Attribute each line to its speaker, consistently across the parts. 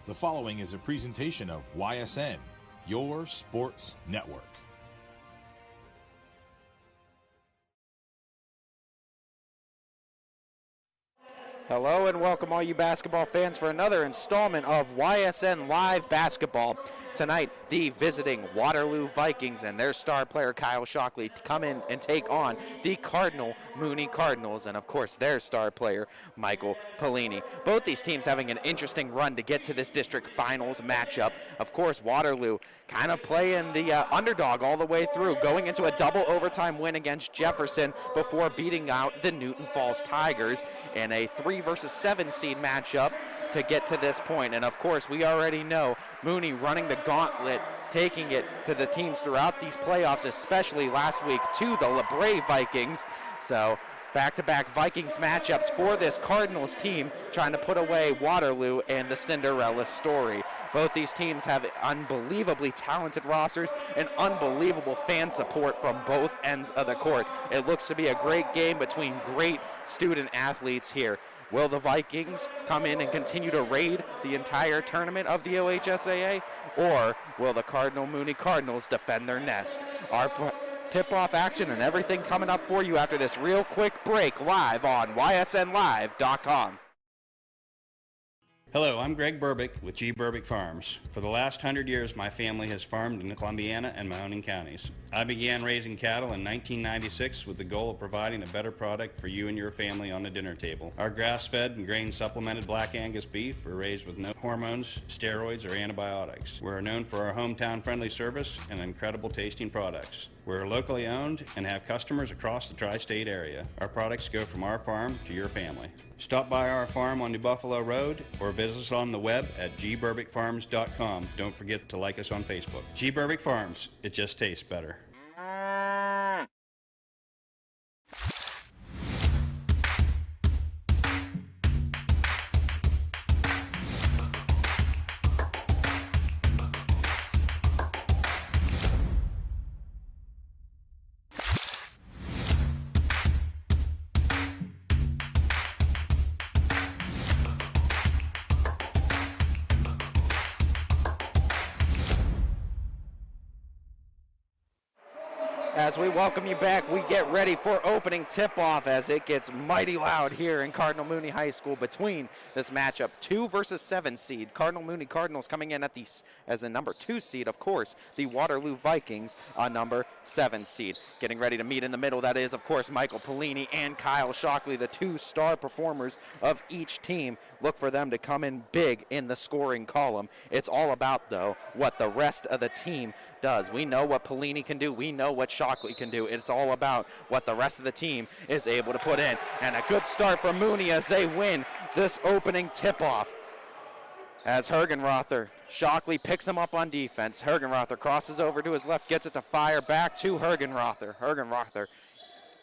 Speaker 1: The following is a presentation of YSN, your sports network.
Speaker 2: Hello and welcome all you basketball fans for another installment of YSN Live Basketball. Tonight, the visiting Waterloo Vikings and their star player Kyle Shockley come in and take on the Cardinal Mooney Cardinals and, of course, their star player Michael Pellini. Both these teams having an interesting run to get to this district finals matchup. Of course, Waterloo kind of playing the underdog all the way through, going into a double overtime win against Jefferson before beating out the Newton Falls Tigers in a 3-7 seed matchup to get to this point. And of course, we already know Mooney running the gauntlet, taking it to the teams throughout these playoffs, especially last week to the LeBray Vikings. So back-to-back Vikings matchups for this Cardinals team, trying to put away Waterloo and the Cinderella story. Both these teams have unbelievably talented rosters and unbelievable fan support from both ends of the court. It looks to be a great game between great student athletes here. Will the Vikings come in and continue to raid the entire tournament of the OHSAA, or will the Cardinal Mooney Cardinals defend their nest? Our tip-off action and everything coming up for you after this real quick break live on ysnlive.com.
Speaker 3: Hello, I'm Greg Burbick with G. Burbick Farms. For the last 100 years, my family has farmed in Columbiana and Mahoning counties. I began raising cattle in 1996 with the goal of providing a better product for you and your family on the dinner table. Our grass-fed and grain-supplemented Black Angus beef are raised with no hormones, steroids, or antibiotics. We're known for our hometown-friendly service and incredible tasting products. We're locally owned and have customers across the tri-state area. Our products go from our farm to your family. Stop by our farm on New Buffalo Road or visit us on the web at gburbickfarms.com. Don't forget to like us on Facebook. G. Burbick Farms, it just tastes better.
Speaker 2: As we welcome you back, we get ready for opening tip-off as it gets mighty loud here in Cardinal Mooney High School between this matchup, 2-7 seed. Cardinal Mooney Cardinals coming in as the number 2 seed, of course, the Waterloo Vikings, a number 7 seed. Getting ready to meet in the middle, that is, of course, Michael Pellini and Kyle Shockley, the 2 star performers of each team. Look for them to come in big in the scoring column. It's all about, though, what the rest of the team does. We know what Pellini can do. We know what Shockley can do. It's all about what the rest of the team is able to put in. And a good start for Mooney as they win this opening tip-off. As Hergenrother, Shockley picks him up on defense. Hergenrother crosses over to his left, gets it to fire back to Hergenrother. Hergenrother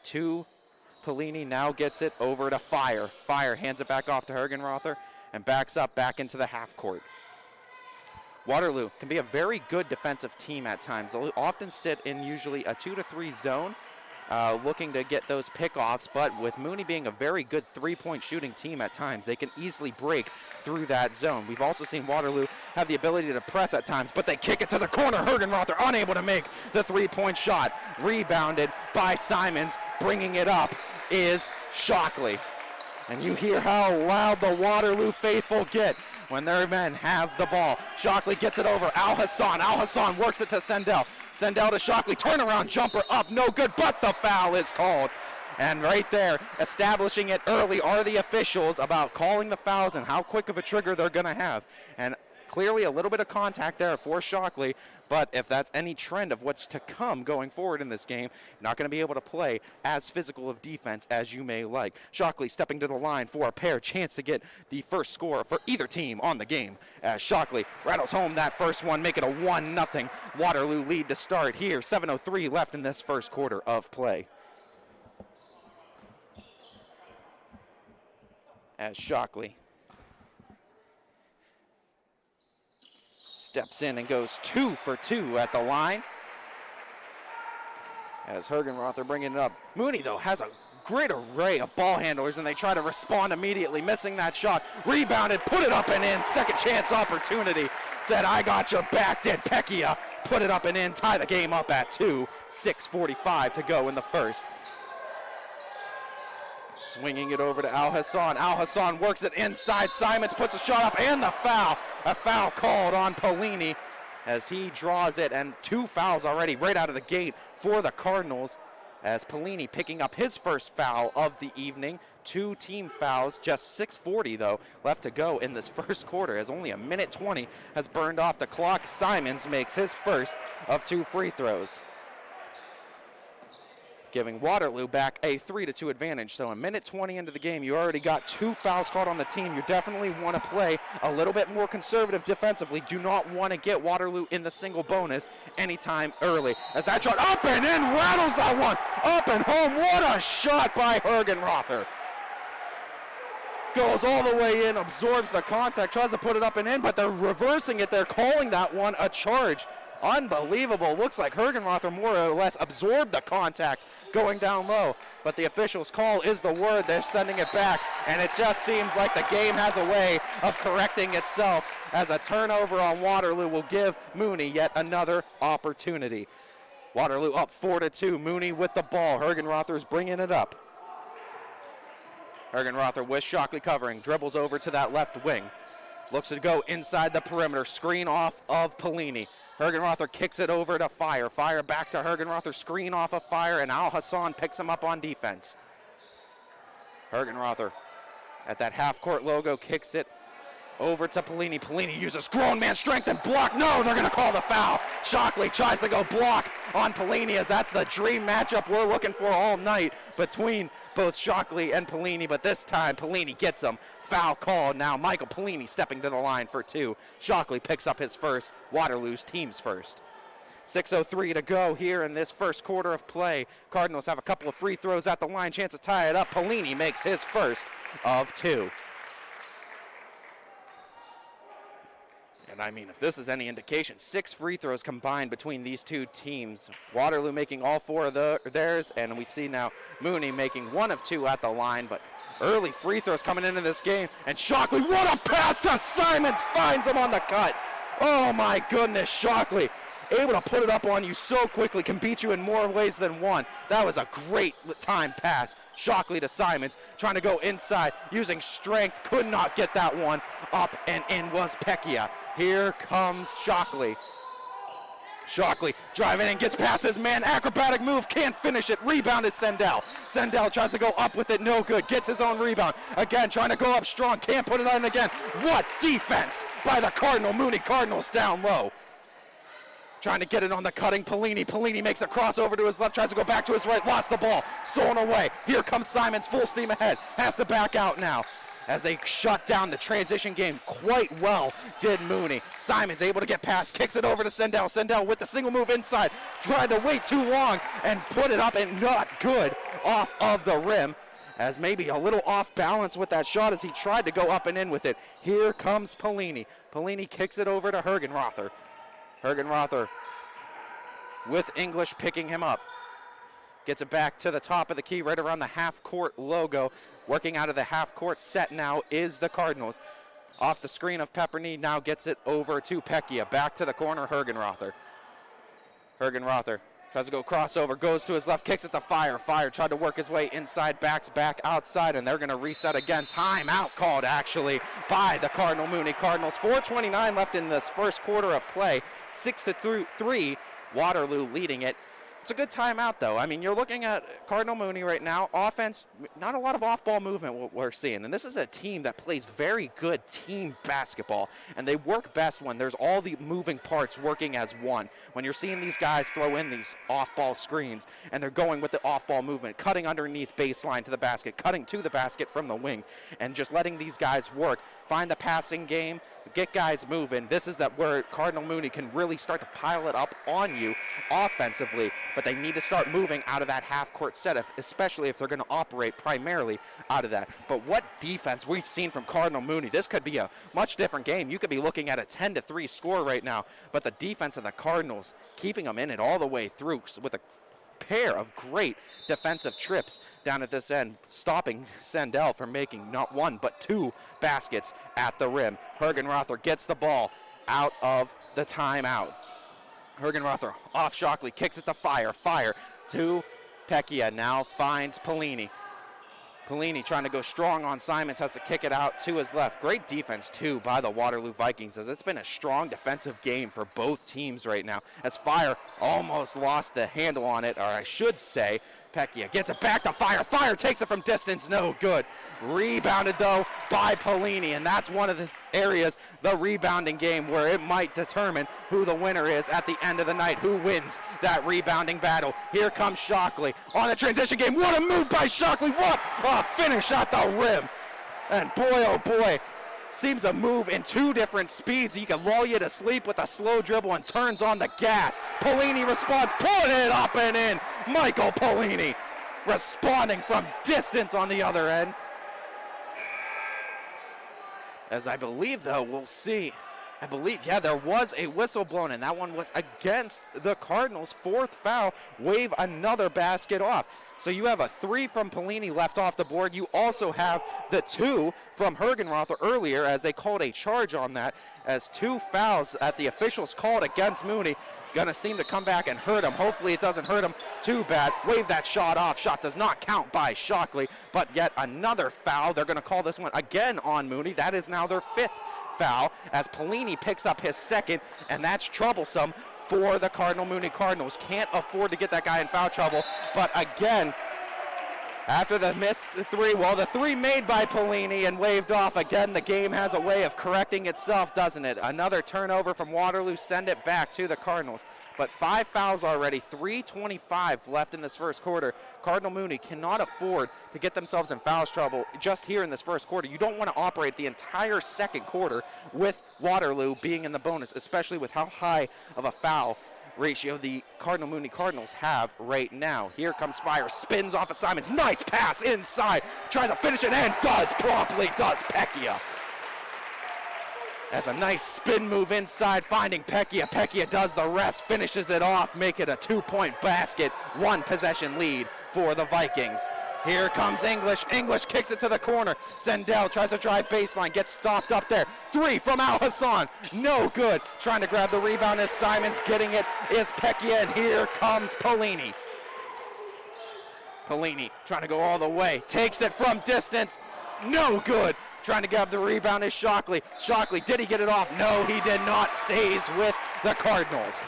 Speaker 2: to Pellini, now gets it over to Fire. Fire hands it back off to Hergenrother and backs up back into the half court. Waterloo can be a very good defensive team at times. They'll often sit in usually a 2-3 zone, looking to get those pickoffs, but with Mooney being a very good three-point shooting team at times, they can easily break through that zone. We've also seen Waterloo have the ability to press at times, but they kick it to the corner. Hergenrother unable to make the three-point shot. Rebounded by Simons. Bringing it up is Shockley. And you hear how loud the Waterloo faithful get when their men have the ball. Shockley gets it over. Al Hassan works it to Sendell. Sendell to Shockley. Turnaround jumper up. No good, but the foul is called. And right there, establishing it early are the officials about calling the fouls and how quick of a trigger they're going to have. And clearly a little bit of contact there for Shockley. But if that's any trend of what's to come going forward in this game, you're not going to be able to play as physical of defense as you may like. Shockley stepping to the line for a pair, chance to get the first score for either team on the game. As Shockley rattles home that first one, make it a 1-0 Waterloo lead to start here. 7:03 left in this first quarter of play. As Shockley steps in and goes 2 for 2 at the line. As Hergenrother bringing it up. Mooney, though, has a great array of ball handlers, and they try to respond immediately, missing that shot. Rebounded, put it up and in. Second chance opportunity. Said, I got your back, did Pecchia. Put it up and in, tie the game up at 2. 6:45 to go in the first. Swinging it over to Al Hassan. Al Hassan works it inside. Simons puts a shot up and the foul. A foul called on Polini as he draws it, and 2 fouls already right out of the gate for the Cardinals, as Polini picking up his first foul of the evening. 2 team fouls, just 6:40 though left to go in this first quarter, as only a minute 20 has burned off the clock. Simons makes his first of 2 free throws, giving Waterloo back a 3-2 advantage. So a minute 20 into the game, you already got 2 fouls called on the team. You definitely want to play a little bit more conservative defensively. Do not want to get Waterloo in the single bonus anytime early. As that shot up and in, rattles that one, up and home. What a shot by Hergenrother. Goes all the way in, absorbs the contact, tries to put it up and in, but they're reversing it. They're calling that one a charge. Unbelievable. Looks like Hergenrother more or less absorbed the contact going down low, but the officials' call is the word. They're sending it back, and it just seems like the game has a way of correcting itself, as a turnover on Waterloo will give Mooney yet another opportunity. Waterloo up 4-2. Mooney with the ball. Hergenrother's bringing it up. Hergenrother with Shockley covering, dribbles over to that left wing. Looks to go inside the perimeter, screen off of Polini. Hergenrother kicks it over to Fire. Fire back to Hergenrother, screen off of Fire, and Al Hassan picks him up on defense. Hergenrother at that half-court logo kicks it over to Polini. Polini uses grown man strength and block. No, they're going to call the foul. Shockley tries to go block on Polini, as that's the dream matchup we're looking for all night between both Shockley and Polini, but this time Polini gets him. Foul call now. Michael Polini stepping to the line for 2. Shockley picks up his first. Waterloo's team's first. 6:03 to go here in this first quarter of play. Cardinals have a couple of free throws at the line. Chance to tie it up. Polini makes his first of 2. And I mean, if this is any indication, 6 free throws combined between these two teams. Waterloo making all 4 of theirs, and we see now Mooney making 1 of 2 at the line, but early free throws coming into this game. And Shockley, what a pass to Simons, finds him on the cut. Oh my goodness, Shockley, able to put it up on you so quickly, can beat you in more ways than one. That was a great time pass. Shockley to Simons, trying to go inside, using strength, could not get that one up, and in was Pecchia. Here comes Shockley. Shockley driving in, gets past his man, acrobatic move, can't finish it, rebounded Sendell. Sendell tries to go up with it, no good, gets his own rebound. Again, trying to go up strong, can't put it on again. What defense by the Cardinal Mooney Cardinals down low. Trying to get it on the cutting, Polini. Polini makes a crossover to his left, tries to go back to his right, lost the ball, stolen away. Here comes Simons, full steam ahead, has to back out now, as they shut down the transition game quite well, did Mooney. Simons able to get past, kicks it over to Sendell. Sendell with the single move inside, tried to wait too long and put it up, and not good off of the rim, as maybe a little off balance with that shot as he tried to go up and in with it. Here comes Polini. Polini kicks it over to Hergenrother. Hergenrother with English picking him up. Gets it back to the top of the key, right around the half-court logo. Working out of the half-court set now is the Cardinals. Off the screen of Pepperny, now gets it over to Pecchia. Back to the corner, Hergenrother. Hergenrother tries to go crossover, goes to his left, kicks it to Fire. Fire tried to work his way inside, backs back outside, and they're going to reset again. Timeout called, actually, by the Cardinal Mooney Cardinals. 4:29 left in this first quarter of play. 6-3, Waterloo leading it. It's a good timeout, though. I mean, you're looking at Cardinal Mooney right now. Offense, not a lot of off-ball movement what we're seeing. And this is a team that plays very good team basketball. And they work best when there's all the moving parts working as one. When you're seeing these guys throw in these off-ball screens, and they're going with the off-ball movement, cutting underneath baseline to the basket, cutting to the basket from the wing, and just letting these guys work. Find the passing game, get guys moving. This is where Cardinal Mooney can really start to pile it up on you offensively, but they need to start moving out of that half-court set, especially if they're going to operate primarily out of that. But what defense we've seen from Cardinal Mooney. This could be a much different game. You could be looking at a 10-3 score right now, but the defense of the Cardinals keeping them in it all the way through with a pair of great defensive trips down at this end, stopping Sandell from making not one but two baskets at the rim. Hergenrother gets the ball out of the timeout. Hergenrother off Shockley, kicks it to Fire. Fire to Pecchia, now finds Pellini. Pellini trying to go strong on Simons, has to kick it out to his left. Great defense, too, by the Waterloo Vikings, as it's been a strong defensive game for both teams right now, as Fire almost lost the handle on it, or I should say, Pecchia gets it back to Fire. Fire takes it from distance, no good. Rebounded, though, by Pellini, and that's one of the areas, the rebounding game, where it might determine who the winner is at the end of the night, who wins that rebounding battle. Here comes Shockley on the transition game. What a move by Shockley. What a finish at the rim. And boy, oh boy, seems to move in two different speeds. He can lull you to sleep with a slow dribble and turns on the gas. Pellini responds, put it up and in. Michael Pellini responding from distance on the other end. As I believe, though, we'll see. Yeah, there was a whistle blown, and that one was against the Cardinals. Fourth foul, wave another basket off. So you have a 3 from Pellini left off the board. You also have the 2 from Hergenrother earlier, as they called a charge on that, as 2 fouls that the officials called against Mooney. Gonna seem to come back and hurt him. Hopefully it doesn't hurt him too bad. Wave that shot off. Shot does not count by Shockley, but yet another foul. They're gonna call this one again on Mooney. That is now their 5th foul, as Pellini picks up his 2nd, and that's troublesome for the Cardinal Mooney Cardinals. Can't afford to get that guy in foul trouble, but again, after the missed 3, well, the 3 made by Pellini and waved off. Again, the game has a way of correcting itself, doesn't it? Another turnover from Waterloo, send it back to the Cardinals. But 5 fouls already, 3:25 left in this first quarter. Cardinal Mooney cannot afford to get themselves in foul trouble just here in this first quarter. You don't want to operate the entire second quarter with Waterloo being in the bonus, especially with how high of a foul ratio the Cardinal Mooney Cardinals have right now. Here comes Fire, spins off of Simons, nice pass inside, tries to finish it and promptly does Pecchia. As a nice spin move inside, finding Pecchia. Pecchia does the rest, finishes it off, make it a 2-point basket, 1 possession lead for the Vikings. Here comes English. English kicks it to the corner. Sandell tries to drive baseline, gets stopped up there. 3 from Al Hassan. No good. Trying to grab the rebound as Simons. Getting it is Pecchia, and here comes Pellini. Pellini trying to go all the way. Takes it from distance. No good. Trying to grab the rebound is Shockley. Shockley, did he get it off? No, he did not. Stays with the Cardinals.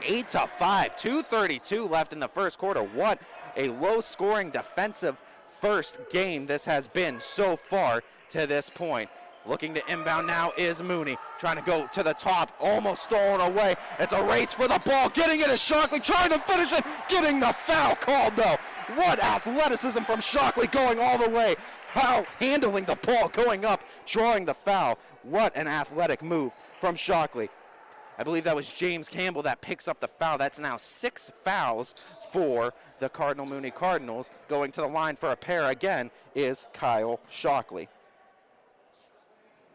Speaker 2: 8-5, 2:32 left in the first quarter. What a low-scoring defensive first game this has been so far to this point. Looking to inbound now is Mooney. Trying to go to the top, almost stolen away. It's a race for the ball, getting it is Shockley, trying to finish it, getting the foul called though. What athleticism from Shockley going all the way. How handling the ball, going up, drawing the foul. What an athletic move from Shockley. I believe that was James Campbell that picks up the foul. That's now 6 fouls for the Cardinal Mooney Cardinals. Going to the line for a pair again is Kyle Shockley.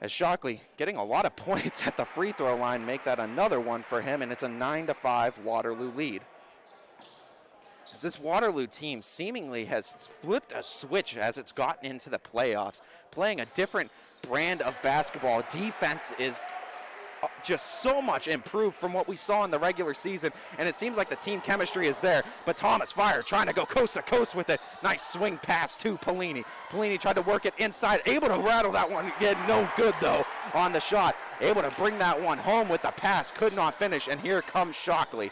Speaker 2: As Shockley getting a lot of points at the free throw line, make that another one for him, and it's a 9-5 Waterloo lead. As this Waterloo team seemingly has flipped a switch as it's gotten into the playoffs, playing a different brand of basketball. Defense is just so much improved from what we saw in the regular season, and it seems like the team chemistry is there. But Thomas Fire trying to go coast to coast with it. Nice swing pass to Pellini. Pellini tried to work it inside, able to rattle that one again. No good though on the shot. Able to bring that one home with the pass, could not finish, and here comes Shockley.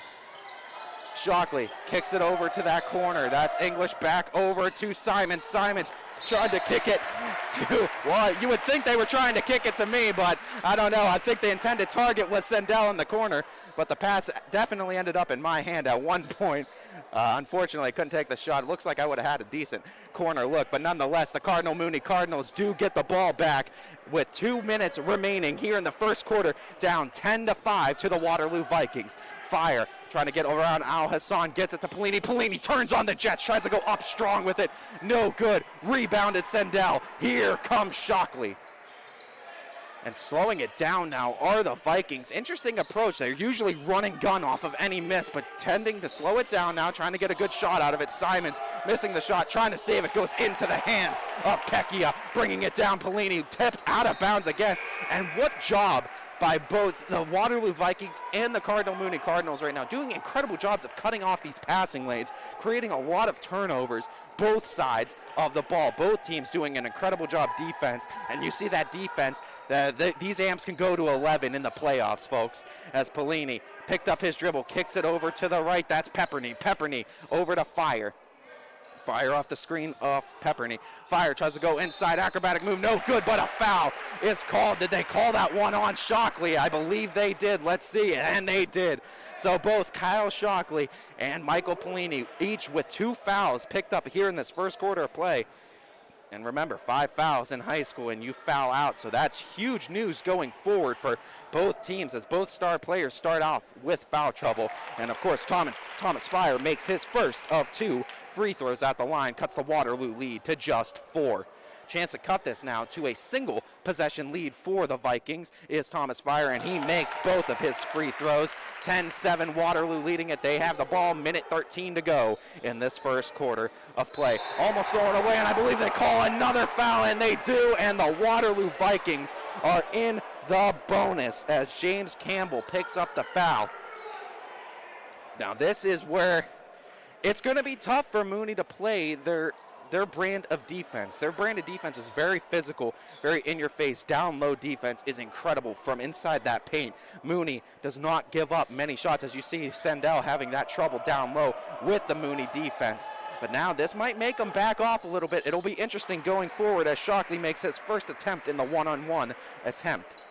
Speaker 2: Shockley kicks it over to that corner. That's English back over to Simons. Simons tried to kick it to, well, you would think they were trying to kick it to me, but I don't know. I think the intended target was Sandell in the corner, but the pass definitely ended up in my hand at one point. Unfortunately, I couldn't take the shot. It looks like I would have had a decent corner look, but nonetheless, the Cardinal Mooney Cardinals do get the ball back with 2 minutes remaining here in the first quarter, down 10-5 to the Waterloo Vikings. Fire trying to get around Al Hassan, gets it to Pellini. Pellini turns on the Jets, tries to go up strong with it. No good. Rebounded Sandell. Here comes Shockley. And slowing it down now are the Vikings. Interesting approach. They're usually running gun off of any miss, but tending to slow it down now, trying to get a good shot out of it. Simons missing the shot, trying to save it, goes into the hands of Kekia, bringing it down. Pelini tipped out of bounds again. And what job by both the Waterloo Vikings and the Cardinal Mooney Cardinals right now, doing incredible jobs of cutting off these passing lanes, creating a lot of turnovers, both sides of the ball. Both teams doing an incredible job defense, and you see that defense, these Amps can go to 11 in the playoffs, folks, as Pelini picked up his dribble, kicks it over to the right. That's Pepperny. Pepperny over to Fire. Fire off the screen off Pepperny. Fire tries to go inside, acrobatic move, no good, but a foul is called. Did they call that one on Shockley? I believe they did. Let's see, and they did. So both Kyle Shockley and Michael Pelini, each with 2 fouls picked up here in this first quarter of play. And remember, 5 fouls in high school and you foul out, so that's huge news going forward for both teams as both star players start off with foul trouble. And of course, Thomas Fire makes his first of 2 free throws at the line, cuts the Waterloo lead to just 4. Chance to cut this now to a single possession lead for the Vikings is Thomas Fire, and he makes both of his free throws. 10-7 Waterloo leading it. They have the ball, minute 13 to go in this first quarter of play. Almost thrown away, and I believe they call another foul, and they do, and the Waterloo Vikings are in the bonus as James Campbell picks up the foul. Now this is where it's going to be tough for Mooney to play their brand of defense. Their brand of defense is very physical, very in-your-face, down-low defense is incredible from inside that paint. Mooney does not give up many shots, as you see Sendell having that trouble down low with the Mooney defense. But now this might make them back off a little bit. It'll be interesting going forward as Shockley makes his first attempt in the one-on-one attempt.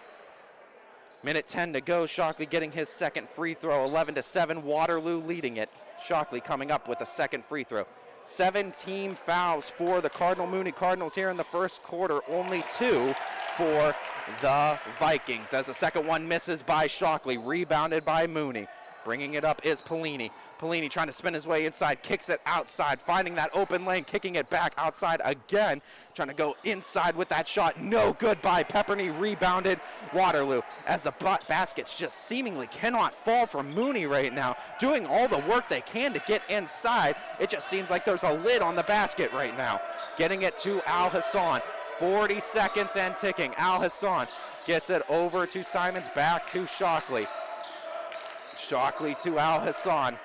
Speaker 2: Minute 10 to go. Shockley getting his second free throw. 11-7, Waterloo leading it. Shockley coming up with a second free throw. 17 fouls for the Cardinal Mooney Cardinals here in the first quarter. Only 2 for the Vikings as the second one misses by Shockley. Rebounded by Mooney. Bringing it up is Pelini. Pelini trying to spin his way inside, kicks it outside, finding that open lane, kicking it back outside again, trying to go inside with that shot. No good by Pepperny, rebounded Waterloo as the baskets just seemingly cannot fall from Mooney right now, doing all the work they can to get inside. It just seems like there's a lid on the basket right now. Getting it to Al Hassan, 40 seconds and ticking. Al Hassan gets it over to Simons, back to Shockley. Shockley to Al Hassan.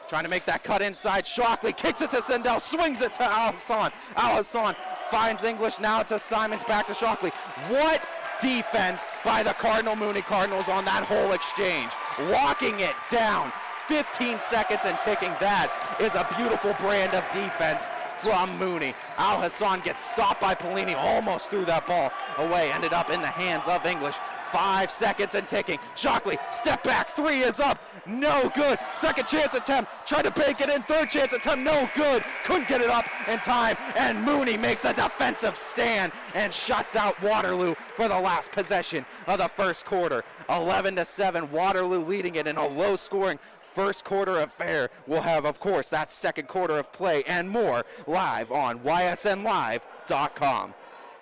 Speaker 2: Trying to make that cut inside. Shockley kicks it to Sendell, swings it to Al Hassan. Al Hassan finds English, now to Simons, back to Shockley. What defense by the Cardinal Mooney Cardinals on that whole exchange. Locking it down. 15 seconds and ticking. That is a beautiful brand of defense from Mooney. Al Hassan gets stopped by Pelini, almost threw that ball away, ended up in the hands of English. 5 seconds and ticking. Shockley, step back, 3 is up, no good. Second chance attempt, tried to bake it in. Third chance attempt, no good. Couldn't get it up in time, and Mooney makes a defensive stand and shuts out Waterloo for the last possession of the first quarter. 11-7, Waterloo leading it in a low-scoring first quarter affair. We'll have, of course, that second quarter of play and more live on ysnlive.com.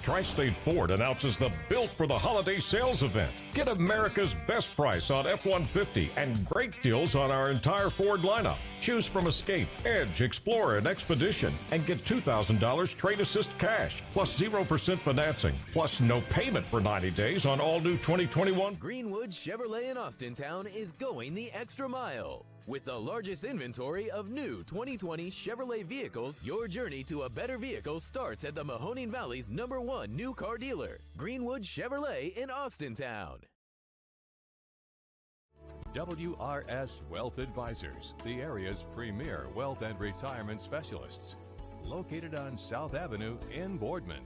Speaker 4: Tri-State Ford announces the Built for the Holiday sales event. Get America's best price on F-150 and great deals on our entire Ford lineup. Choose from Escape, Edge, Explorer, and Expedition and get $2,000 trade assist cash, plus 0% financing, plus no payment for 90 days on all new 2021.
Speaker 5: Greenwood Chevrolet in Austintown is going the extra mile. With the largest inventory of new 2020 Chevrolet vehicles, your journey to a better vehicle starts at the Mahoning Valley's #1 new car dealer, Greenwood Chevrolet in Austintown.
Speaker 6: WRS Wealth Advisors, the area's premier wealth and retirement specialists. Located on South Avenue in Boardman.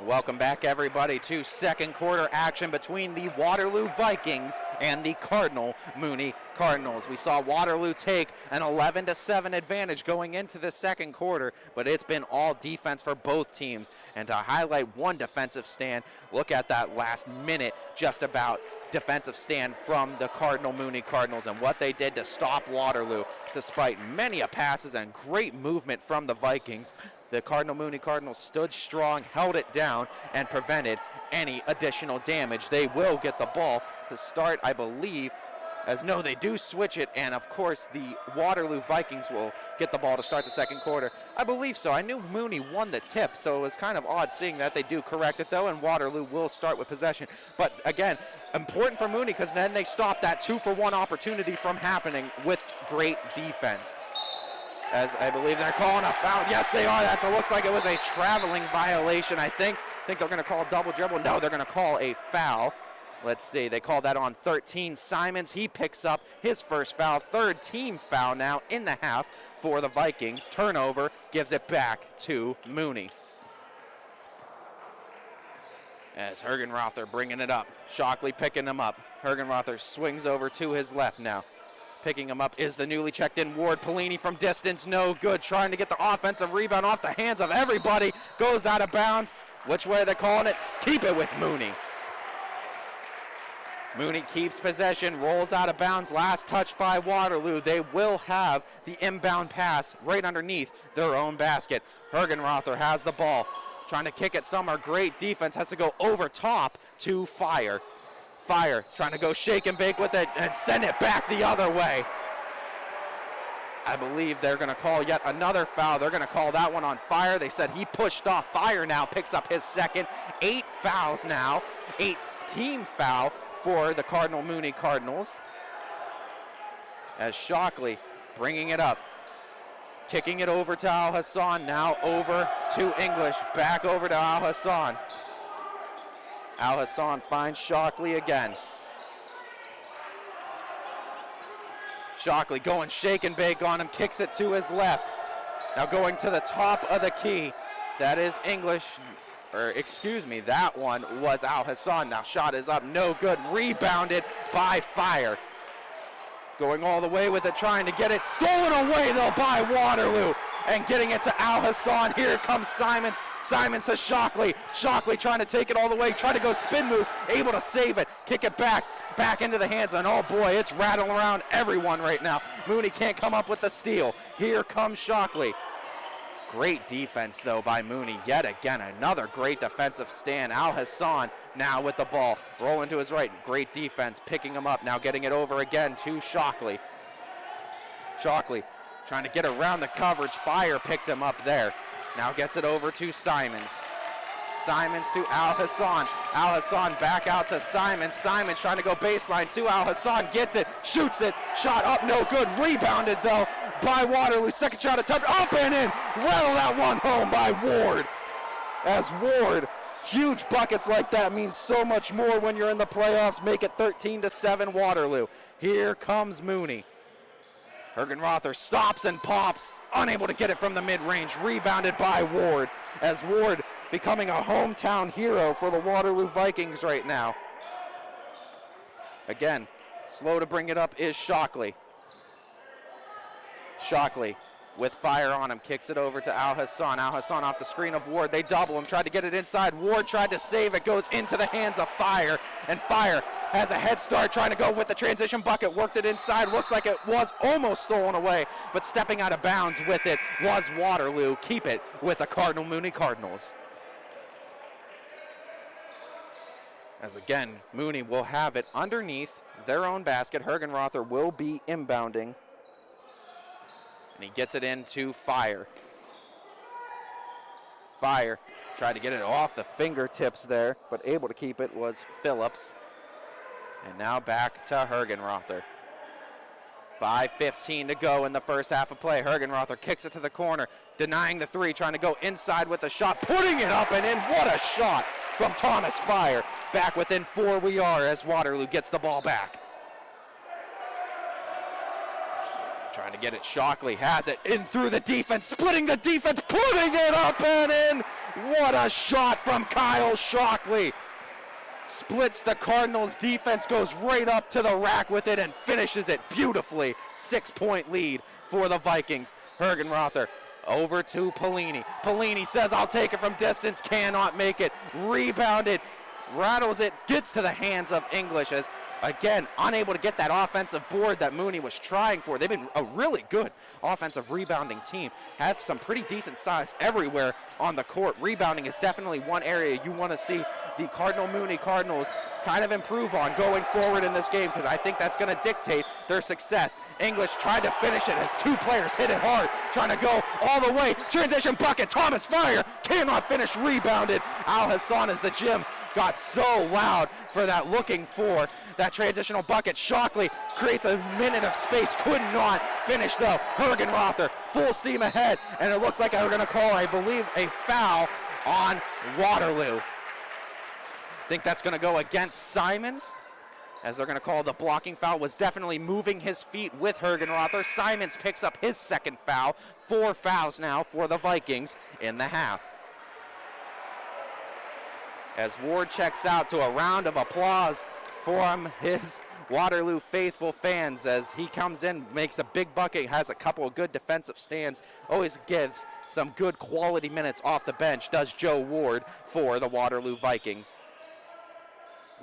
Speaker 2: Welcome back, everybody, to second quarter action between the Waterloo Vikings and the Cardinal Mooney Cardinals. We saw Waterloo take an 11-7 advantage going into the second quarter, but it's been all defense for both teams. And to highlight one defensive stand, look at that last minute, just about defensive stand from the Cardinal Mooney Cardinals and what they did to stop Waterloo, despite many passes and great movement from the Vikings. the Cardinal Mooney Cardinals stood strong, held it down, and prevented any additional damage. They will get the ball to start, I believe, as no, they do switch it, and of course the Waterloo Vikings will get the ball to start the second quarter. I believe so. I knew Mooney won the tip, so it was kind of odd seeing that. They do correct it though, and Waterloo will start with possession. But again, important for Mooney because then they stop that 2-for-1 opportunity from happening with great defense. As I believe they're calling a foul. Yes, they are. That looks like it was a traveling violation, I think. They're going to call a double dribble. No, they're going to call a foul. Let's see, they called that on 13. Simons, he picks up his first foul, third team foul now in the half for the Vikings. Turnover, gives it back to Mooney. As Hergenrother bringing it up, Shockley picking him up. Hergenrother swings over to his left now. Picking him up is the newly checked in Ward. Pellini from distance, no good. Trying to get the offensive rebound off the hands of everybody. Goes out of bounds. Which way are they calling it? Keep it with Mooney. Mooney keeps possession, rolls out of bounds, last touch by Waterloo. They will have the inbound pass right underneath their own basket. Hergenrother has the ball, trying to kick it somewhere. Great defense, has to go over top to Fire. Fire trying to go shake and bake with it and send it back the other way. I believe they're going to call yet another foul. They're going to call that one on Fire. They said he pushed off. Fire now picks up his second. 8 fouls now, 8th team foul for the Cardinal Mooney Cardinals. As Shockley bringing it up, kicking it over to Al Hassan, now over to English, back over to Al Hassan. Al Hassan finds Shockley again. Shockley going shake and bake on him, kicks it to his left. Now going to the top of the key, that is English. Or excuse me, that one was Al Hassan. Now shot is up, no good. Rebounded by Fire. Going all the way with it, trying to get it. Stolen away though by Waterloo. And getting it to Al Hassan. Here comes Simons. Simons to Shockley. Shockley trying to take it all the way. Trying to go spin move. Able to save it. Kick it back. Back into the hands. And oh boy, it's rattling around everyone right now. Mooney can't come up with the steal. Here comes Shockley. Great defense, though, by Mooney. Yet again, another great defensive stand. Al Hassan now with the ball. Rolling to his right. Great defense. Picking him up. Now getting it over again to Shockley. Shockley trying to get around the coverage. Fire picked him up there. Now gets it over to Simons. Simons to Al Hassan. Al Hassan back out to Simons. Simons trying to go baseline to Al Hassan. Gets it. Shoots it. Shot up. No good. Rebounded, though, by Waterloo. Second shot attempt. Up and in. Rattle that one home by Ward. As Ward, huge buckets like that mean so much more when you're in the playoffs. Make it 13-7 Waterloo. Here comes Mooney. Hergenrother stops and pops. Unable to get it from the mid-range. Rebounded by Ward. As Ward becoming a hometown hero for the Waterloo Vikings right now. Again, slow to bring it up is Shockley. Shockley with Fire on him, kicks it over to Al Hassan. Al Hassan off the screen of Ward. They double him, tried to get it inside. Ward tried to save it, goes into the hands of Fire, and Fire has a head start trying to go with the transition bucket, worked it inside. Looks like it was almost stolen away, but stepping out of bounds with it was Waterloo. Keep it with the Cardinal Mooney Cardinals. As again, Mooney will have it underneath their own basket. Hergenrother will be inbounding. And he gets it into Fire. Fire tried to get it off the fingertips there, but able to keep it was Phillips. And now back to Hergenrother. 5:15 to go in the first half of play. Hergenrother kicks it to the corner, denying the three, trying to go inside with the shot, putting it up and in. What a shot from Thomas Fire. Back within 4 we are as Waterloo gets the ball back. Trying to get it, Shockley has it in through the defense, splitting the defense, putting it up and in. What a shot from Kyle Shockley. Splits the Cardinals defense, goes right up to the rack with it and finishes it beautifully. 6-point lead for the Vikings. Hergenrother over to Pellini. Pellini says, I'll take it from distance, cannot make it. Rebounded, rattles it, gets to the hands of English as again, unable to get that offensive board that Mooney was trying for. They've been a really good offensive rebounding team. Have some pretty decent size everywhere on the court. Rebounding is definitely one area you want to see the Cardinal Mooney Cardinals kind of improve on going forward in this game, because I think that's going to dictate their success. English tried to finish it as two players hit it hard, trying to go all the way. Transition bucket, Thomas Fire cannot finish, rebounded. Al Hassan as the gym got so loud for that, looking for that transitional bucket. Shockley creates a minute of space, could not finish though. Hergenrother full steam ahead, and it looks like they're going to call, I believe, a foul on Waterloo. I think that's going to go against Simons, as they're going to call the blocking foul. Was definitely moving his feet with Hergenrother. Simons picks up his second foul. 4 fouls now for the Vikings in the half. As Ward checks out, to a round of applause from his Waterloo faithful fans as he comes in, makes a big bucket, has a couple of good defensive stands, always gives some good quality minutes off the bench, does Joe Ward for the Waterloo Vikings.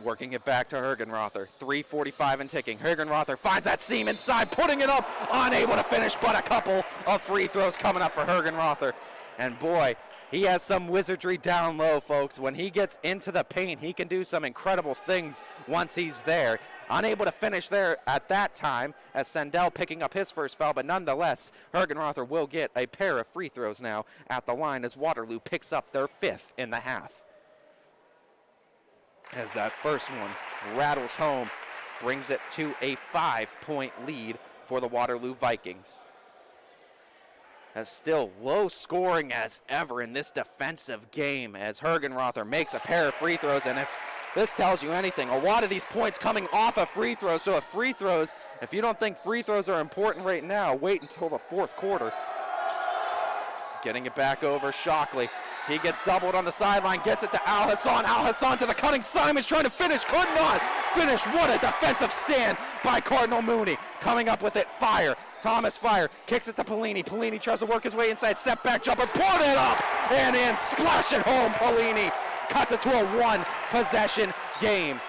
Speaker 2: Working it back to Hergenrother. 3:45 and ticking. Hergenrother finds that seam inside, putting it up, unable to finish, but a couple of free throws coming up for Hergenrother. And boy, he has some wizardry down low, folks. When he gets into the paint, he can do some incredible things once he's there. Unable to finish there at that time, as Sendell picking up his first foul, but nonetheless, Hergenrother will get a pair of free throws now at the line as Waterloo picks up their 5th in the half. As that first one rattles home, brings it to a 5-point lead for the Waterloo Vikings. As still low scoring as ever in this defensive game, as Hergenrother makes a pair of free throws. And if this tells you anything, a lot of these points coming off of free throws. So if you don't think free throws are important right now, wait until the fourth quarter. Getting it back over, Shockley. He gets doubled on the sideline, gets it to Al Hassan. Al Hassan to the cutting Simons, trying to finish, could not finish. What a defensive stand by Cardinal Mooney. Coming up with it, Fire. Thomas Fire kicks it to Pelini. Pelini tries to work his way inside, step back jumper, put it up and in, splash it home. Pelini cuts it to a 1-possession game.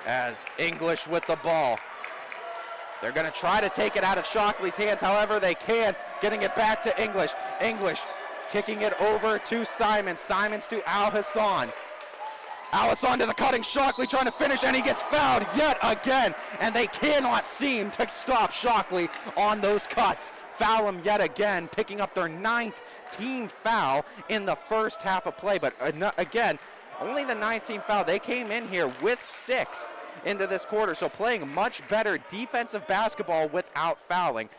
Speaker 2: As English with the ball. They're going to try to take it out of Shockley's hands however they can, getting it back to English. English kicking it over to Simons. Simons to Al Hassan. Al Hassan to the cutting, Shockley trying to finish, and he gets fouled yet again. And they cannot seem to stop Shockley on those cuts. Foul him yet again, picking up their 9th team foul in the first half of play. But again, only the 19th foul. They came in here with 6 into this quarter, so playing much better defensive basketball without fouling.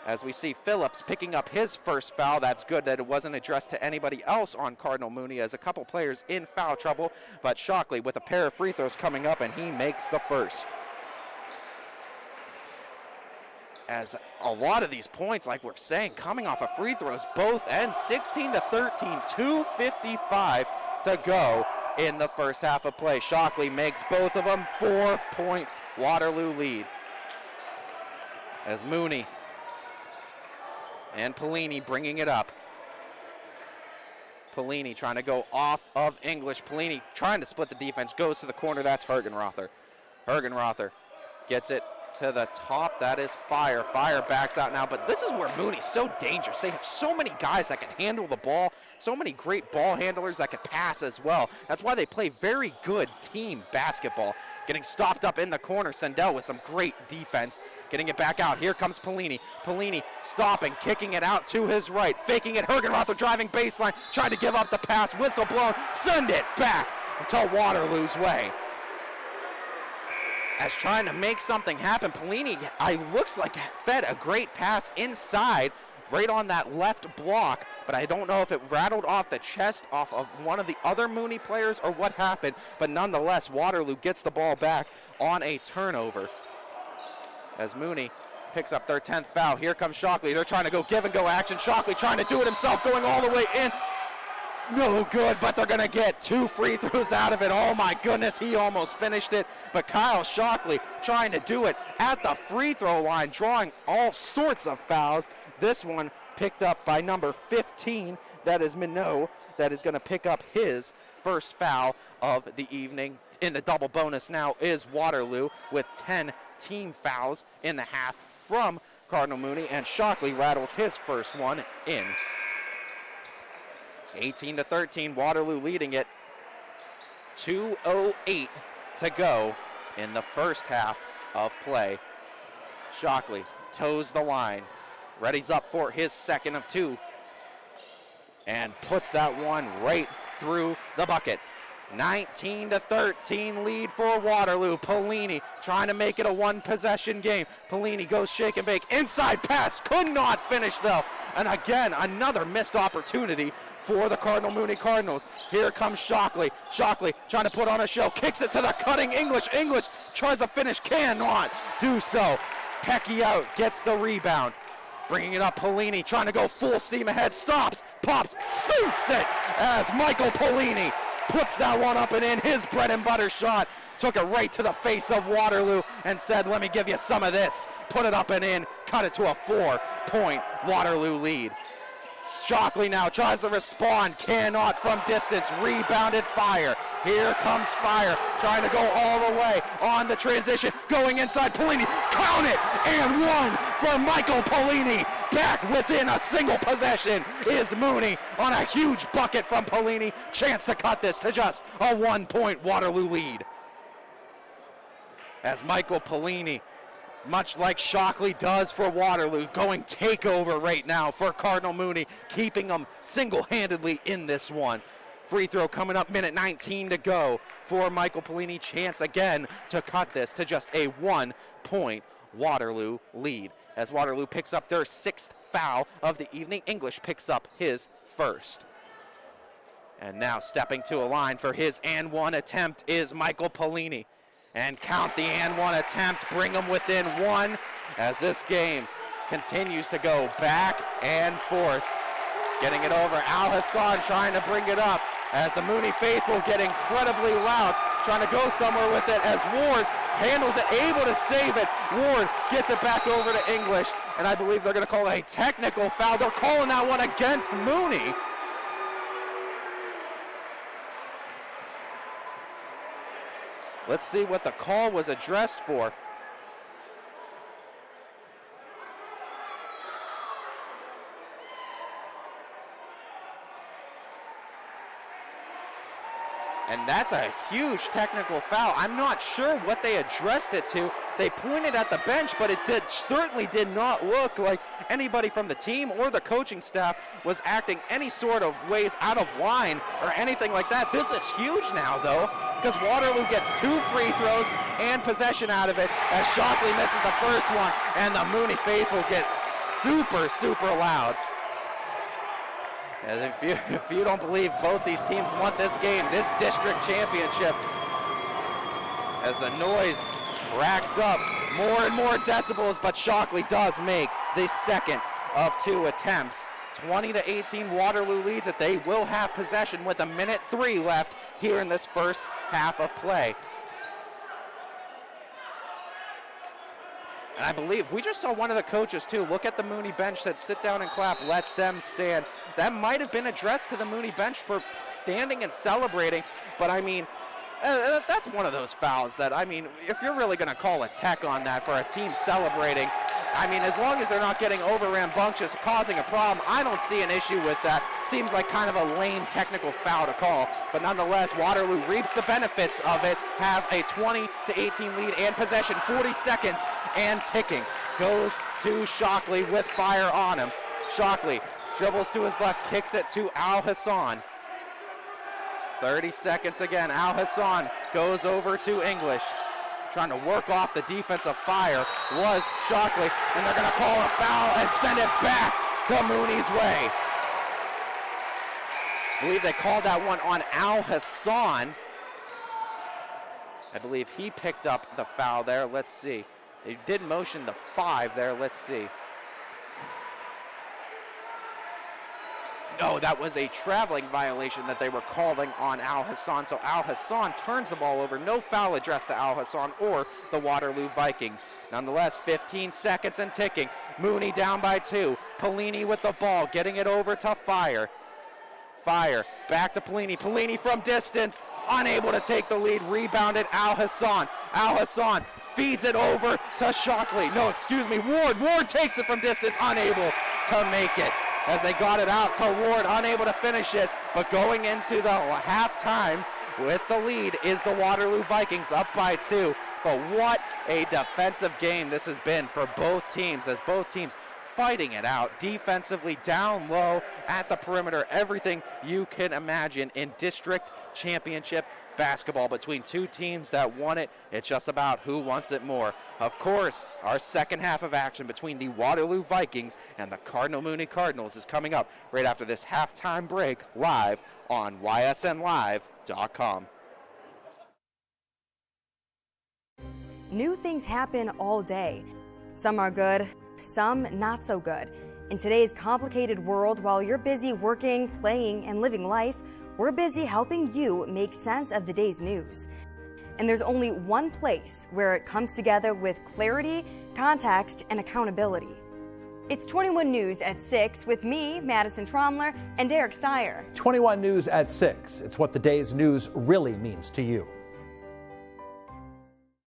Speaker 2: As we see Phillips picking up his first foul. That's good that it wasn't addressed to anybody else on Cardinal Mooney, as a couple players in foul trouble, but Shockley with a pair of free throws coming up, and he makes the first. As a lot of these points, like we're saying, coming off of free throws, both ends, 16-13, 2:55 to go in the first half of play. Shockley makes both of them, 4-point Waterloo lead. As Mooney and Pelini bringing it up. Pelini trying to go off of English. Pelini trying to split the defense, goes to the corner. That's Hergenrother. Hergenrother gets it to the top. That is Fire. Fire backs out now, but this is where Mooney's so dangerous. They have so many guys that can handle the ball, so many great ball handlers that can pass as well. That's why they play very good team basketball. Getting stopped up in the corner, Sendell with some great defense. Getting it back out. Here comes Pelini. Pelini stopping, kicking it out to his right, faking it. Hergenrother driving baseline, trying to give up the pass. Whistle blown. Send it back to Waterloo's way. As trying to make something happen, Pelini, looks like fed a great pass inside, right on that left block, but I don't know if it rattled off the chest off of one of the other Mooney players or what happened, but nonetheless, Waterloo gets the ball back on a turnover. As Mooney picks up their 10th foul. Here comes Shockley. They're trying to go give and go action. Shockley trying to do it himself, going all the way in. No good, but they're going to get 2 free throws out of it. Oh my goodness, he almost finished it. But Kyle Shockley trying to do it at the free throw line, drawing all sorts of fouls. This one picked up by number 15. That is Minot, that is going to pick up his first foul of the evening. in the double bonus now is Waterloo with 10 team fouls in the half from Cardinal Mooney, and Shockley rattles his first one in. 18-13, Waterloo leading it. 2:08 to go in the first half of play. Shockley toes the line, readies up for his second of two, and puts that one right through the bucket. 19-13 lead for Waterloo. Polini trying to make it a one-possession game. Polini goes shake and bake. Inside pass, could not finish though. And again, another missed opportunity for the Cardinal Mooney Cardinals. Here comes Shockley. Shockley trying to put on a show. Kicks it to the cutting English. English tries to finish, cannot do so. Pecky out, gets the rebound. Bringing it up, Polini trying to go full steam ahead. Stops, pops, sinks it as Michael Polini puts that one up and in. His bread and butter shot. Took it right to the face of Waterloo and said, let me give you some of this. Put it up and in. Cut it to a 4-point Waterloo lead. Shockley now tries to respond. Cannot from distance. Rebounded Fire. Here comes Fire. Trying to go all the way on the transition. Going inside Polini. Count it! And one for Michael Polini. Back within a single possession is Mooney on a huge bucket from Polini. Chance to cut this to just a 1-point Waterloo lead. As Michael Polini, much like Shockley does for Waterloo, going takeover right now for Cardinal Mooney, keeping them single-handedly in this one. Free throw coming up, minute 19 to go for Michael Polini. Chance again to cut this to just a 1-point Waterloo lead. As Waterloo picks up their 6th foul of the evening, English picks up his first. And now stepping to a line for his and one attempt is Michael Polini. And count the and one attempt, bring them within one as this game continues to go back and forth. Getting it over, Al Hassan trying to bring it up as the Mooney faithful get incredibly loud, trying to go somewhere with it as Ward handles it, able to save it. Ward gets it back over to English, and I believe they're going to call a technical foul. They're calling that one against Mooney. Let's see what the call was addressed for. And that's a huge technical foul. I'm not sure what they addressed it to. They pointed at the bench, but it certainly did not look like anybody from the team or the coaching staff was acting any sort of ways out of line or anything like that. This is huge now, though, because Waterloo gets 2 free throws and possession out of it as Shockley misses the first one, and the Mooney faithful get super, super loud. And if you don't believe both these teams want this game, this district championship, as the noise racks up more and more decibels, but Shockley does make the second of 2 attempts. 20-18, Waterloo leads it. They will have possession with 1:03 left here in this first half of play. And I believe we just saw one of the coaches too look at the Mooney bench, said sit down and clap, let them stand. That might have been addressed to the Mooney bench for standing and celebrating, but I mean, that's one of those fouls that, I mean, if you're really going to call a tech on that for a team celebrating, I mean, as long as they're not getting over rambunctious, causing a problem, I don't see an issue with that. Seems like kind of a lame technical foul to call, but nonetheless, Waterloo reaps the benefits of it, have a 20-18 lead and possession, 40 seconds and ticking. Goes to Shockley with Fire on him. Shockley dribbles to his left, kicks it to Al Hassan. 30 seconds again. Al Hassan goes over to English. Trying to work off the defensive Fire was Shockley, and they're going to call a foul and send it back to Mooney's way. I believe they called that one on Al Hassan. I believe he picked up the foul there. Let's see. They did motion the 5 there. Let's see. No, that was a traveling violation that they were calling on Al Hassan. So Al Hassan turns the ball over. No foul addressed to Al Hassan or the Waterloo Vikings. Nonetheless, 15 seconds and ticking. Mooney down by 2. Polini with the ball, getting it over to Fire. Fire back to Polini. Polini from distance. unable to take the lead, rebounded Al Hassan. Al Hassan feeds it over to Shockley. No, excuse me, Ward. Ward takes it from distance, unable to make it. As they got it out to Ward, unable to finish it, but going into the halftime with the lead is the Waterloo Vikings, up by 2. But what a defensive game this has been for both teams, as both teams fighting it out defensively, down low, at the perimeter, everything you can imagine in district championship basketball between two teams that won it. It's just about who wants it more. Of course, our second half of action between the Waterloo Vikings and the Cardinal Mooney Cardinals is coming up right after this halftime break, live on ysnlive.com.
Speaker 7: New things happen all day. Some are good, some not so good. In today's complicated world, while you're busy working, playing, and living life, we're busy helping you make sense of the day's news. And there's only one place where it comes together with clarity, context, and accountability. It's 21 News at 6 with me, Madison Tromler, and Derek Steyer.
Speaker 8: 21 News at 6. It's what the day's news really means to you.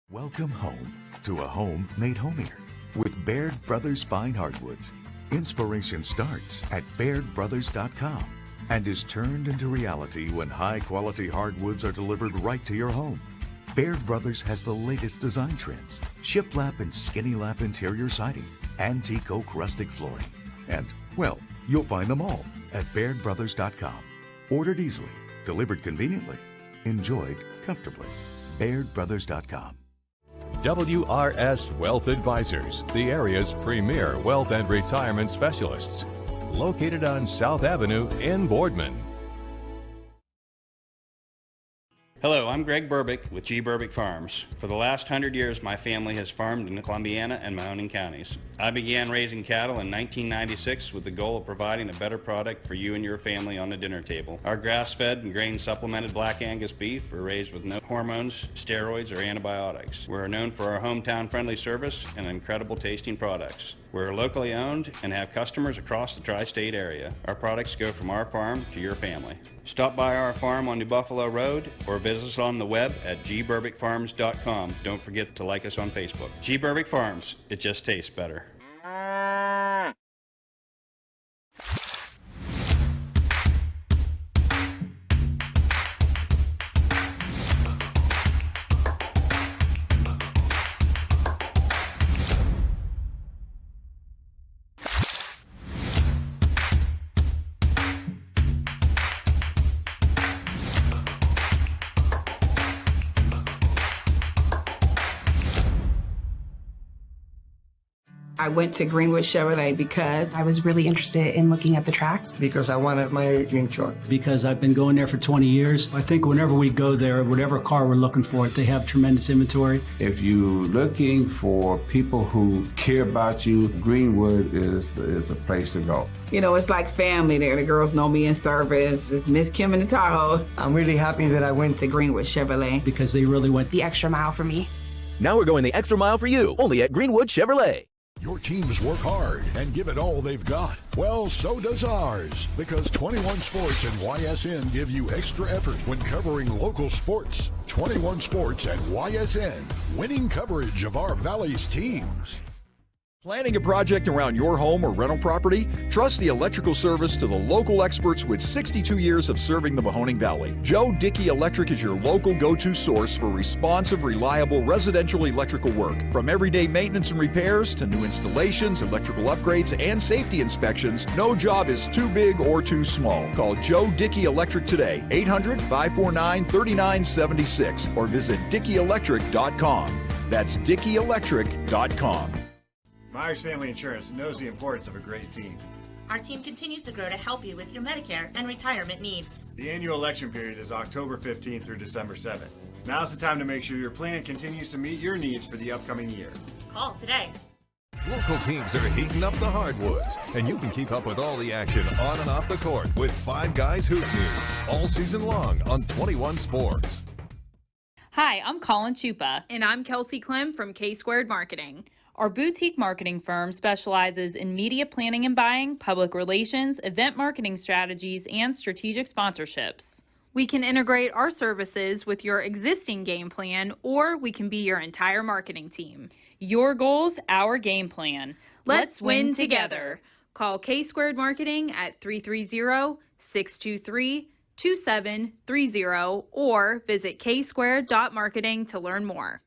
Speaker 9: Welcome home to a home made homier with Baird Brothers Fine Hardwoods. Inspiration starts at BairdBrothers.com and is turned into reality when high-quality hardwoods are delivered right to your home. Baird Brothers has the latest design trends, shiplap and skinny lap interior siding, antique oak rustic flooring. And, well, you'll find them all at BairdBrothers.com. Ordered easily, delivered conveniently, enjoyed comfortably. BairdBrothers.com.
Speaker 6: WRS Wealth Advisors, the area's premier wealth and retirement specialists. Located on South Avenue in Boardman.
Speaker 3: Hello, I'm Greg Burbick with G. Burbick Farms. For the last 100 years, my family has farmed in Columbiana and Mahoning counties. I began raising cattle in 1996 with the goal of providing a better product for you and your family on the dinner table. Our grass-fed and grain-supplemented Black Angus beef are raised with no hormones, steroids, or antibiotics. We're known for our hometown-friendly service and incredible tasting products. We're locally owned and have customers across the tri-state area. Our products go from our farm to your family. Stop by our farm on New Buffalo Road or visit us on the web at gburbickfarms.com. Don't forget to like us on Facebook. G. Burbick Farms, it just tastes better.
Speaker 10: I went to Greenwood Chevrolet because I was really interested in looking at the tracks.
Speaker 11: Because I wanted my dream truck.
Speaker 12: Because I've been going there for 20 years. I think whenever we go there, whatever car we're looking for, they have tremendous inventory.
Speaker 13: If you're looking for people who care about you, Greenwood is the place to go.
Speaker 10: You know, it's like family there. The girls know me in service. It's Miss Kim in the Tahoe.
Speaker 11: I'm really happy that I went to Greenwood Chevrolet.
Speaker 12: Because they really went
Speaker 10: the extra mile for me.
Speaker 5: Now we're going the extra mile for you, only at Greenwood Chevrolet.
Speaker 14: Your teams work hard and give it all they've got. Well, so does ours, because 21 Sports and YSN give you extra effort when covering local sports. 21 Sports and YSN, winning coverage of our Valley's teams.
Speaker 15: Planning a project around your home or rental property? Trust the electrical service to the local experts with 62 years of serving the Mahoning Valley. Joe Dickey Electric is your local go-to source for responsive, reliable residential electrical work. From everyday maintenance and repairs to new installations, electrical upgrades, and safety inspections, no job is too big or too small. Call Joe Dickey Electric today, 800-549-3976, or visit DickeyElectric.com. That's DickeyElectric.com.
Speaker 16: Myers Family Insurance knows the importance of a great team.
Speaker 17: Our team continues to grow to help you with your Medicare and retirement needs.
Speaker 16: The annual election period is October 15th through December 7th. Now's the time to make sure your plan continues to meet your needs for the upcoming year.
Speaker 17: Call today.
Speaker 6: Local teams are heating up the hardwoods, and you can keep up with all the action on and off the court with Five Guys Hoop News all season long on 21 Sports.
Speaker 18: Hi, I'm Colin Chupa. And I'm Kelsey Clem from K-Squared Marketing. Our boutique marketing firm specializes in media planning and buying, public relations, event marketing strategies, and strategic sponsorships. We can integrate our services with your existing game plan, or we can be your entire marketing team. Your goals, our game plan. Let's win together. Call K-Squared Marketing at 330-623-2730 or visit ksquared.marketing to learn more.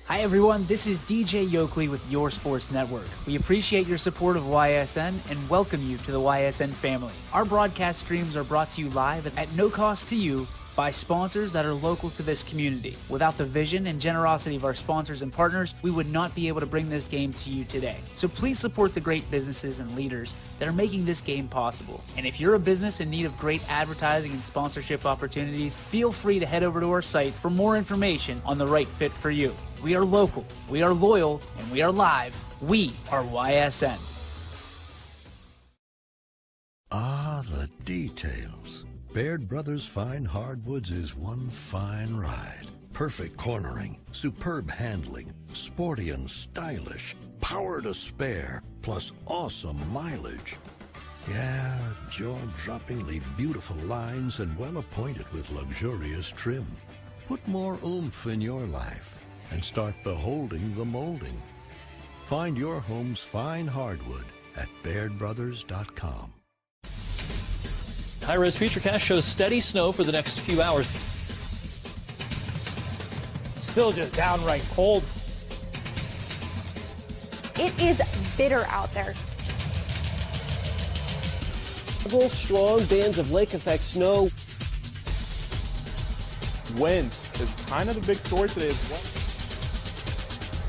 Speaker 19: Hi everyone, this is DJ Yoakley with Your Sports Network. We appreciate your support of YSN and welcome you to the YSN family. Our broadcast streams are brought to you live at no cost to you by sponsors that are local to this community. Without the vision and generosity of our sponsors and partners, we would not be able to bring this game to you today. So please support the great businesses and leaders that are making this game possible. And if you're a business in need of great advertising and sponsorship opportunities, feel free to head over to our site for more information on the right fit for you. We are local, we are loyal, and we are live. We are YSN.
Speaker 20: Ah, the details. Baird Brothers Fine Hardwoods is one fine ride. Perfect cornering, superb handling, sporty and stylish, power to spare, plus awesome mileage. Yeah, jaw-droppingly beautiful lines and well appointed with luxurious trim. Put more oomph in your life and start beholding the molding. Find your home's fine hardwood at BairdBrothers.com.
Speaker 21: High-res Futurecast shows steady snow for the next few hours.
Speaker 22: Still just downright cold.
Speaker 23: It is bitter out there.
Speaker 24: Several strong bands of lake effect snow.
Speaker 25: Wind is kind of the big story today as well.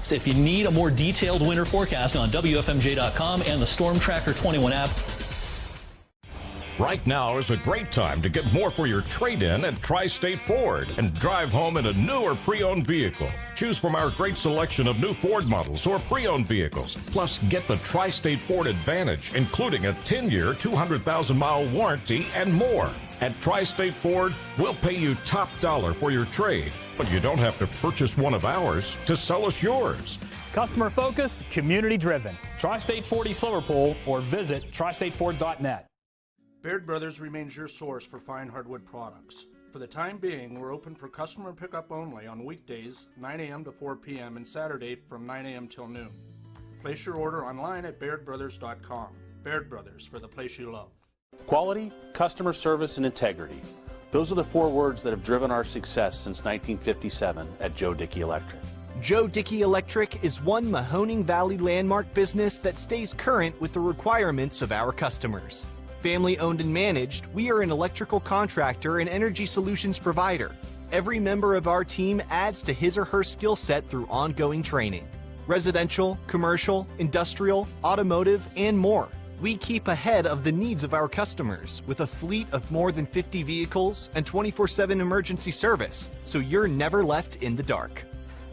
Speaker 21: So if you need a more detailed winter forecast on WFMJ.com and the Storm Tracker 21 app.
Speaker 4: Right now is a great time to get more for your trade-in at Tri-State Ford and drive home in a new or pre-owned vehicle. Choose from our great selection of new Ford models or pre-owned vehicles. Plus, get the Tri-State Ford Advantage, including a 10-year, 200,000-mile warranty and more. At Tri-State Ford, we'll pay you top dollar for your trade, but you don't have to purchase one of ours to sell us yours.
Speaker 22: Customer focus, community driven. Tri-State Ford East Liverpool or visit tristateford.net.
Speaker 26: Baird Brothers remains your source for fine hardwood products. For the time being, we're open for customer pickup only on weekdays, 9 a.m. to 4 p.m. and Saturday from 9 a.m. till noon. Place your order online at BairdBrothers.com. Baird Brothers, for the place you love.
Speaker 27: Quality, customer service, and integrity. Those are the 4 words that have driven our success since 1957 at Joe Dickey Electric.
Speaker 28: Joe Dickey Electric is one Mahoning Valley landmark business that stays current with the requirements of our customers. Family owned and managed, we are an electrical contractor and energy solutions provider. Every member of our team adds to his or her skill set through ongoing training. Residential, commercial, industrial, automotive, and more. We keep ahead of the needs of our customers with a fleet of more than 50 vehicles and 24/7 emergency service, so you're never left in the dark.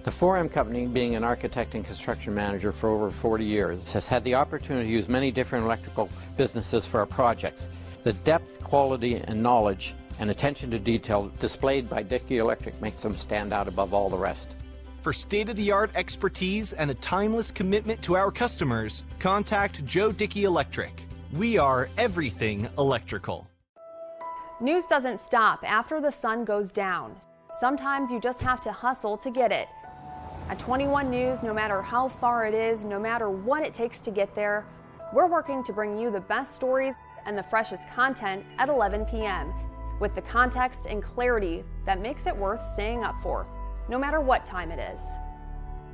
Speaker 29: The 4M Company, being an architect and construction manager for over 40 years, has had the opportunity to use many different electrical businesses for our projects. The depth, quality, and knowledge and attention to detail displayed by Dickey Electric makes them stand out above all the rest.
Speaker 28: For state-of-the-art expertise and a timeless commitment to our customers, contact Joe Dickey Electric. We are everything electrical.
Speaker 7: News doesn't stop after the sun goes down. Sometimes you just have to hustle to get it. At 21 News, no matter how far it is, no matter what it takes to get there, we're working to bring you the best stories and the freshest content at 11 p.m. with the context and clarity that makes it worth staying up for, no matter what time it is.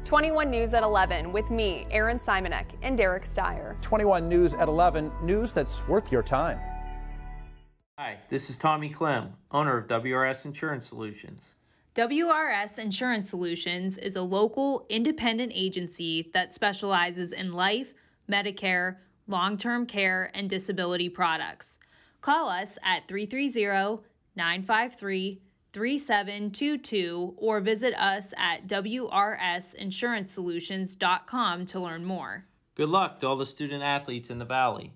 Speaker 7: 21 News at 11 with me, Aaron Simonek, and Derek Steyer.
Speaker 8: 21 News at 11, news that's worth your time.
Speaker 30: Hi, this is Tommy Clem, owner of WRS Insurance Solutions.
Speaker 18: WRS Insurance Solutions is a local, independent agency that specializes in life, Medicare, long-term care, and disability products. Call us at 330-953-3722 or visit us at wrsinsuranceSolutions.com to learn more.
Speaker 30: Good luck to all the student athletes in the Valley.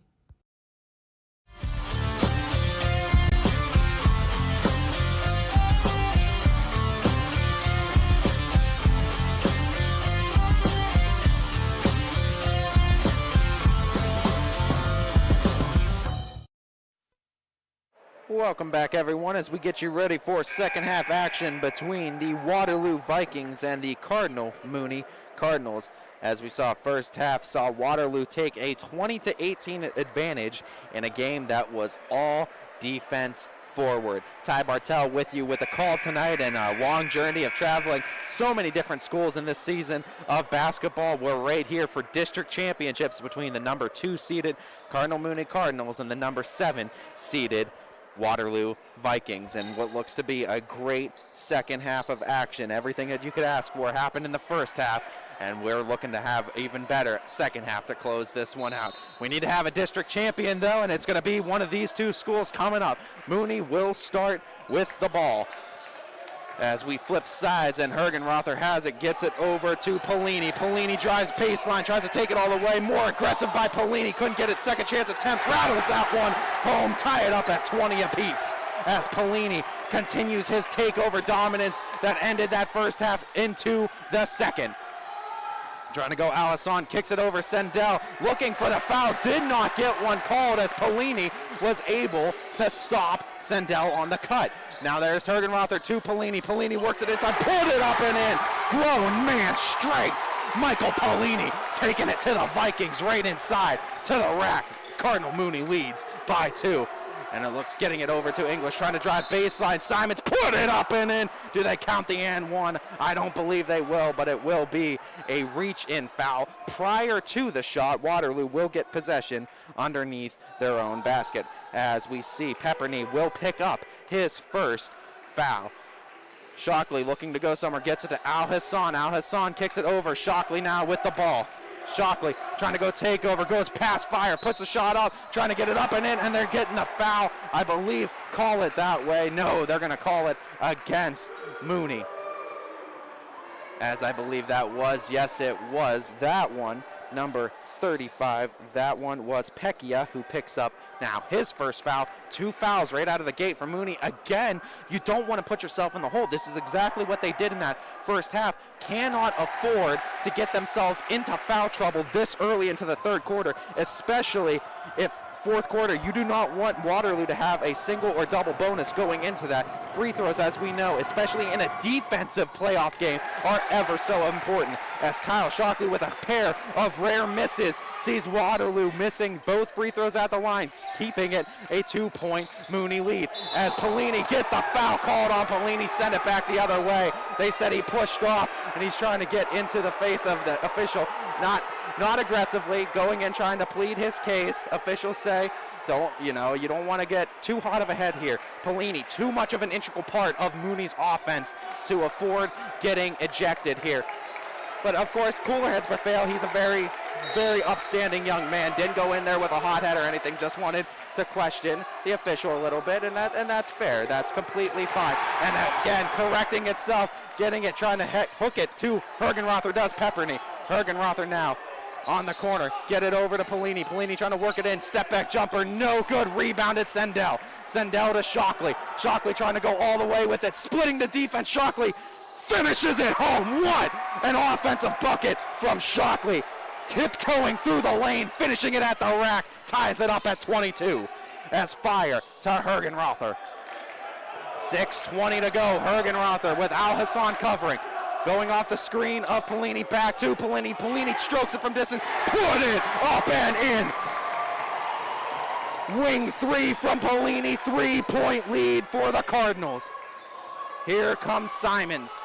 Speaker 1: Welcome back, everyone, as we get you ready for second half action between the Waterloo Vikings and the Cardinal Mooney Cardinals. As we saw first half, saw Waterloo take a 20-18 advantage in a game that was all defense forward. Ty Bartel with you with a call tonight and a long journey of traveling so many different schools in this season of basketball. We're right here for district championships between the number 2 seeded Cardinal Mooney Cardinals and the number 7 seeded Waterloo Vikings, and what looks to be a great second half of action. Everything that you could ask for happened in the first half, and we're looking to have even better second half to close this one out. We need to have a district champion, though, and it's going to be one of these two schools coming up. Mooney will start with the ball. As we flip sides, and Hergenrother has it, gets it over to Polini. Polini drives baseline, tries to take it all the way. More aggressive by Polini. Couldn't get it. Second chance attempt. Rattles that one home. Tie it up at 20 apiece. As Polini continues his takeover dominance that ended that first half into the second. Trying to go Allison, kicks it over Sendell, looking for the foul, did not get one called as Polini was able to stop Sendell on the cut. Now there's Hergenrother to Polini. Polini works it inside, put it up and in. Grown man strength. Michael Polini taking it to the Vikings right inside to the rack. Cardinal Mooney leads by 2. And it looks getting it over to English, trying to drive baseline. Simons put it up and in. Do they count the and one? I don't believe they will, but it will be a reach-in foul. Prior to the shot, Waterloo will get possession underneath their own basket. As we see, Pepperny will pick up his first foul. Shockley looking to go somewhere, gets it to Al Hassan. Al Hassan kicks it over. Shockley now with the ball. Shockley trying to go take over, goes past Fire, puts the shot up, trying to get it up and in, and they're getting a foul. I believe call it that way. No, they're going to call it against Mooney. As I believe that was, yes it was, that one, number 35. That one was Pecchia, who picks up now his first foul. 2 fouls right out of the gate for Mooney. Again, you don't want to put yourself in the hole. This is exactly what they did in that first half. Cannot afford to get themselves into foul trouble this early into the third quarter, especially if fourth quarter, you do not want Waterloo to have a single or double bonus going into that. Free throws, as we know, especially in a defensive playoff game, are ever so important. As Kyle Shockley with a pair of rare misses sees Waterloo missing both free throws at the line, keeping it a 2-point Mooney lead. As Polini get the foul called on Polini, send it back the other way. They said he pushed off, and he's trying to get into the face of the official, not aggressively, going in trying to plead his case. Officials say, you don't want to get too hot of a head here. Polini, too much of an integral part of Mooney's offense to afford getting ejected here. But of course, cooler heads prevail. He's a very, very upstanding young man. Didn't go in there with a hot head or anything. Just wanted to question the official a little bit, and that's fair. That's completely fine. And again, correcting itself, getting it, trying to hook it to Hergenrother does Pepperny. Hergenrother now on the corner, get it over to Polini. Polini trying to work it in, step back jumper, no good, rebounded Sendell. Sendell to Shockley. Shockley trying to go all the way with it, splitting the defense. Shockley finishes it home. What an offensive bucket from Shockley. Tiptoeing through the lane, finishing it at the rack, ties it up at 22. As Fire to Hergenrother. 6:20 to go. Hergenrother with Al Hassan covering. Going off the screen of Polini, back to Polini. Polini strokes it from distance, put it up and in. Wing 3 from Polini, 3-point lead for the Cardinals. Here comes Simons.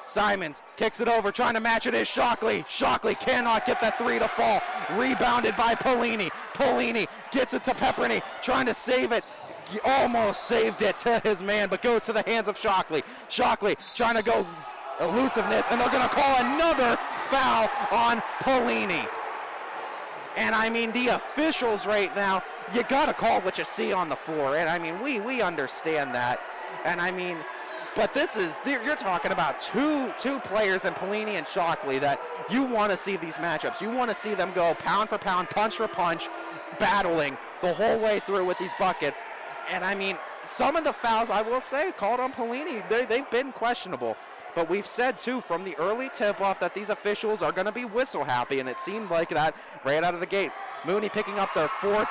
Speaker 1: Simons kicks it over, trying to match it is Shockley. Shockley cannot get the 3 to fall. Rebounded by Polini. Polini gets it to Pepperny, trying to save it. He almost saved it to his man, but goes to the hands of Shockley. Shockley trying to go elusiveness, and they're going to call another foul on Polini. And I mean, the officials right now, you got to call what you see on the floor. And I mean, we understand that. And I mean, but you're talking about two players in Polini and Shockley that you want to see these matchups. You want to see them go pound for pound, punch for punch, battling the whole way through with these buckets. And I mean, some of the fouls, I will say, called on Polini, they've been questionable. But we've said, too, from the early tip-off that these officials are going to be whistle-happy, and it seemed like that right out of the gate. Mooney picking up their 4th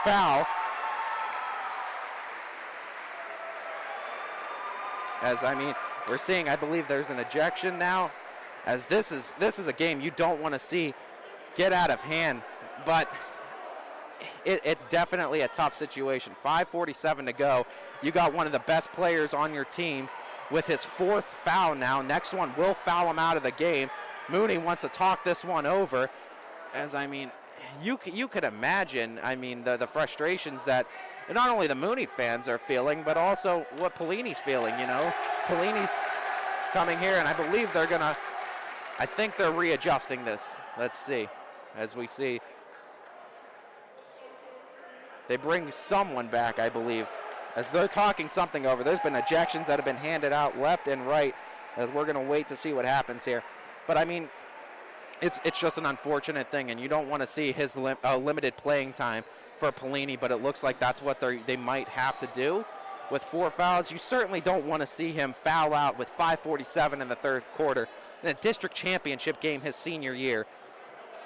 Speaker 1: foul. As I mean, we're seeing, I believe there's an ejection now, as this is a game you don't want to see get out of hand, but it's definitely a tough situation. 5:47 to go. You got one of the best players on your team with his 4th foul now. Next one will foul him out of the game. Mooney wants to talk this one over, as I mean, you could imagine, I mean, the frustrations that not only the Mooney fans are feeling, but also what Pellini's feeling, you know. Pellini's coming here, and I believe I think they're readjusting this. Let's see, as we see. They bring someone back, I believe, as they're talking something over. There's been ejections that have been handed out left and right, as we're going to wait to see what happens here. But, I mean, it's just an unfortunate thing, and you don't want to see his limited playing time for Pellini, but it looks like that's what they might have to do. With 4 fouls, you certainly don't want to see him foul out with 5:47 in the 3rd quarter in a district championship game his senior year.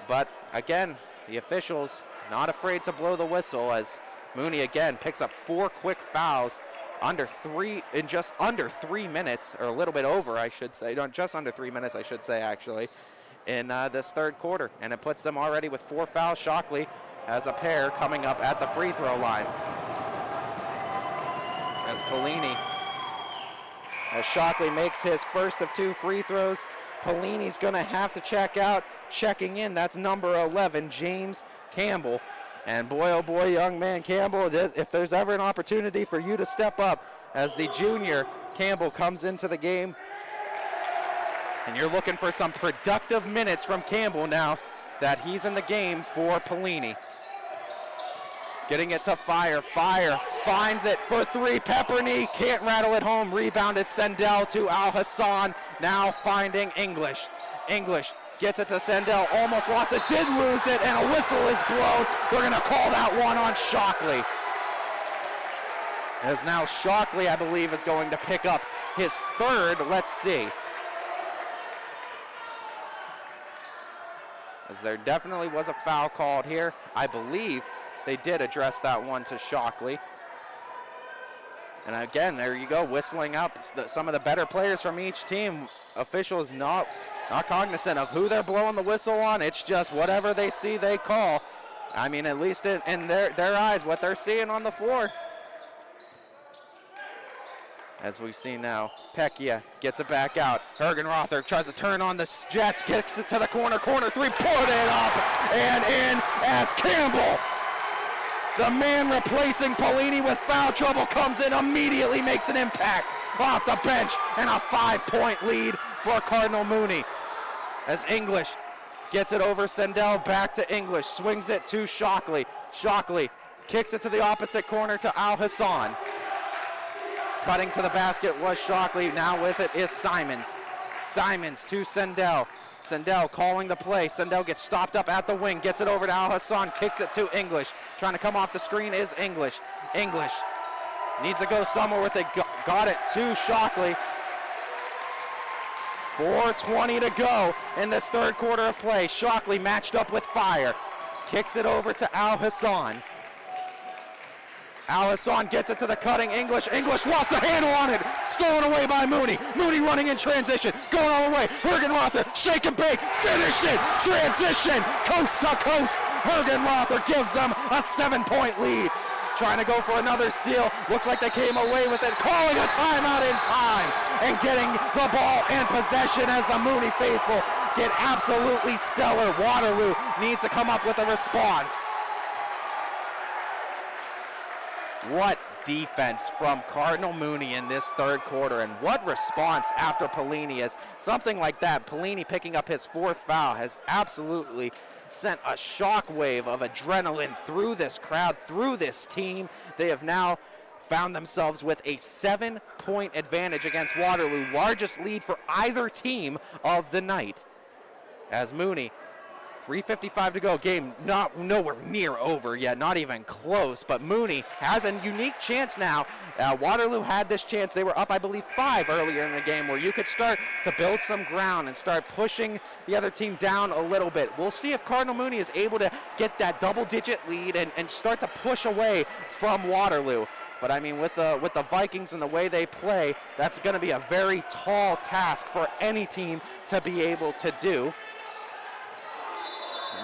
Speaker 1: But, again, the officials not afraid to blow the whistle, as Mooney again picks up 4 quick fouls in just under 3 minutes, or a little bit over, I should say, just under 3 minutes, I should say, actually, in this 3rd quarter. And it puts them already with 4 fouls. Shockley has a pair coming up at the free throw line. As Pellini, as Shockley makes his first of 2 free throws, Pellini's going to have to check out. Checking in, that's number 11, James Campbell. And boy, oh boy, young man Campbell, if there's ever an opportunity for you to step up, as the junior Campbell comes into the game, and you're looking for some productive minutes from Campbell now that he's in the game for Pellini. Getting it to Fire. Fire finds it for 3. Pepperny can't rattle it home. Rebounded Sendell to Al Hassan. Now finding English. English gets it to Sendell. Almost lost it. Did lose it. And a whistle is blown. We're going to call that one on Shockley. As now Shockley, I believe, is going to pick up his 3rd. Let's see. As there definitely was a foul called here. I believe they did address that one to Shockley. And again, there you go, whistling up some of the better players from each team. Officials not cognizant of who they're blowing the whistle on. It's just whatever they see, they call. I mean, at least in their eyes, what they're seeing on the floor. As we see now, Pecchia gets it back out. Hergenrother tries to turn on the Jets, kicks it to the corner 3, put it up and in as Campbell, the man replacing Pellini with foul trouble, comes in, immediately makes an impact off the bench, and a 5-point lead for Cardinal Mooney. As English gets it over Sendell, back to English, swings it to Shockley. Shockley kicks it to the opposite corner to Al Hassan. Cutting to the basket was Shockley. Now with it is Simons. Simons to Sendell. Sendell calling the play. Sendell gets stopped up at the wing, gets it over to Al Hassan, kicks it to English. Trying to come off the screen is English. English needs to go somewhere with it. Got it to Shockley. 4:20 to go in this 3rd quarter of play. Shockley matched up with Fire. Kicks it over to Al Hassan. Al Hassan gets it to the cutting English. English lost the handle on it. Stolen away by Mooney. Mooney running in transition. Going all the way. Hergenrother, shake and bake. Finish it. Transition. Coast to coast. Hergenrother gives them a 7-point lead. Trying to go for another steal. Looks like they came away with it. Calling a timeout in time. And getting the ball and possession as the Mooney faithful get absolutely stellar. Waterloo needs to come up with a response. What defense from Cardinal Mooney in this 3rd quarter, and what response after Pellini, as something like that, Pellini picking up his 4th foul, has absolutely sent a shockwave of adrenaline through this crowd, through this team. They have now found themselves with a 7-point advantage against Waterloo, largest lead for either team of the night. As Mooney, 3:55 to go, game nowhere near over yet, not even close, but Mooney has a unique chance now. Waterloo had this chance. They were up, I believe, 5 earlier in the game, where you could start to build some ground and start pushing the other team down a little bit. We'll see if Cardinal Mooney is able to get that double-digit lead and start to push away from Waterloo. But I mean, with the Vikings and the way they play, that's going to be a very tall task for any team to be able to do.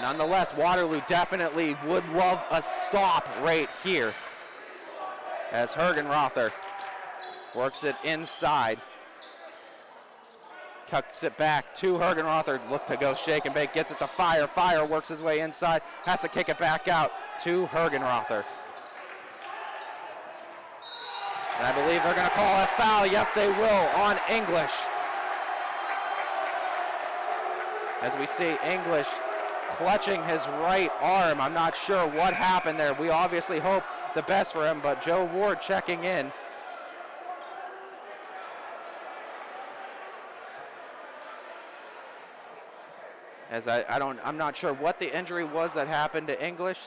Speaker 1: Nonetheless, Waterloo definitely would love a stop right here as Hergenrother works it inside. Tucks it back to Hergenrother. Look to go shake and bake. Gets it to Fire. Fire works his way inside. Has to kick it back out to Hergenrother. And I believe they're going to call a foul. Yep, they will on English. As we see English clutching his right arm. I'm not sure what happened there. We obviously hope the best for him, but Joe Ward checking in. As I'm not sure what the injury was that happened to English,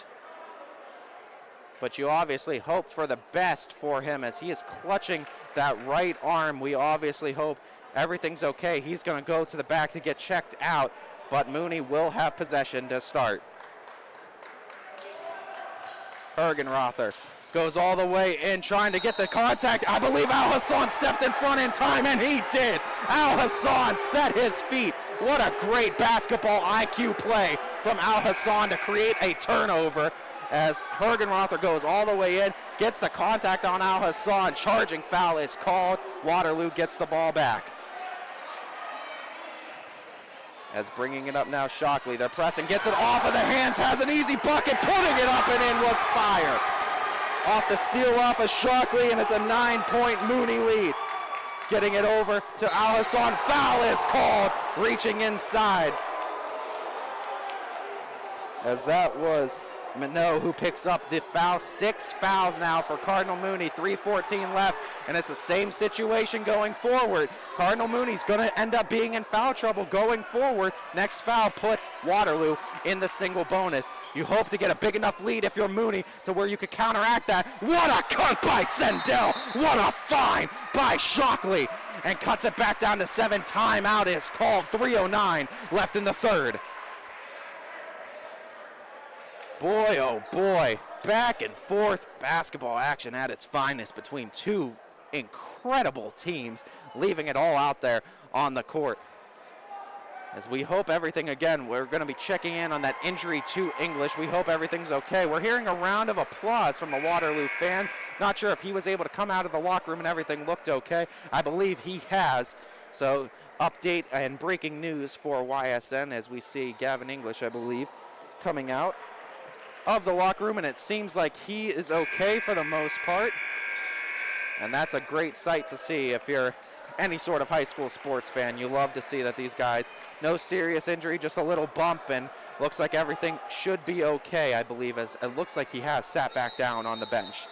Speaker 1: but you obviously hope for the best for him as he is clutching that right arm. We obviously hope everything's okay. He's going to go to the back to get checked out, but Mooney will have possession to start. Hergenrother goes all the way in trying to get the contact. I believe Al Hassan stepped in front in time, and he did. Al Hassan set his feet. What a great basketball IQ play from Al Hassan to create a turnover as Hergenrother goes all the way in, gets the contact on Al Hassan. Charging foul is called. Waterloo gets the ball back. As bringing it up now, Shockley, they're pressing, gets it off of the hands, has an easy bucket, putting it up and in was Fire. Off the steal off of Shockley, and it's a 9-point Mooney lead. Getting it over to Al Hassan. Foul is called, reaching inside. As that was Minot who picks up the foul. 6 fouls now for Cardinal Mooney. 3:14 left, and it's the same situation going forward. Cardinal Mooney's going to end up being in foul trouble going forward. Next foul puts Waterloo in the single bonus. You hope to get a big enough lead if you're Mooney to where you could counteract that. What a cut by Sendell. What a find by Shockley. And cuts it back down to 7. Timeout is called. 3:09 left in the third. Boy, oh boy, back and forth basketball action at its finest between two incredible teams, leaving it all out there on the court. As we hope everything, again, we're going to be checking in on that injury to English. We hope everything's okay. We're hearing a round of applause from the Waterloo fans. Not sure if he was able to come out of the locker room and everything looked okay. I believe he has. So update and breaking news for YSN as we see Gavin English, I believe, coming out of the locker room, and it seems like he is okay for the most part. And that's a great sight to see if you're any sort of high school sports fan. You love to see that these guys, no serious injury, just a little bump, and looks like everything should be okay, I believe, as it looks like he has sat back down on the bench.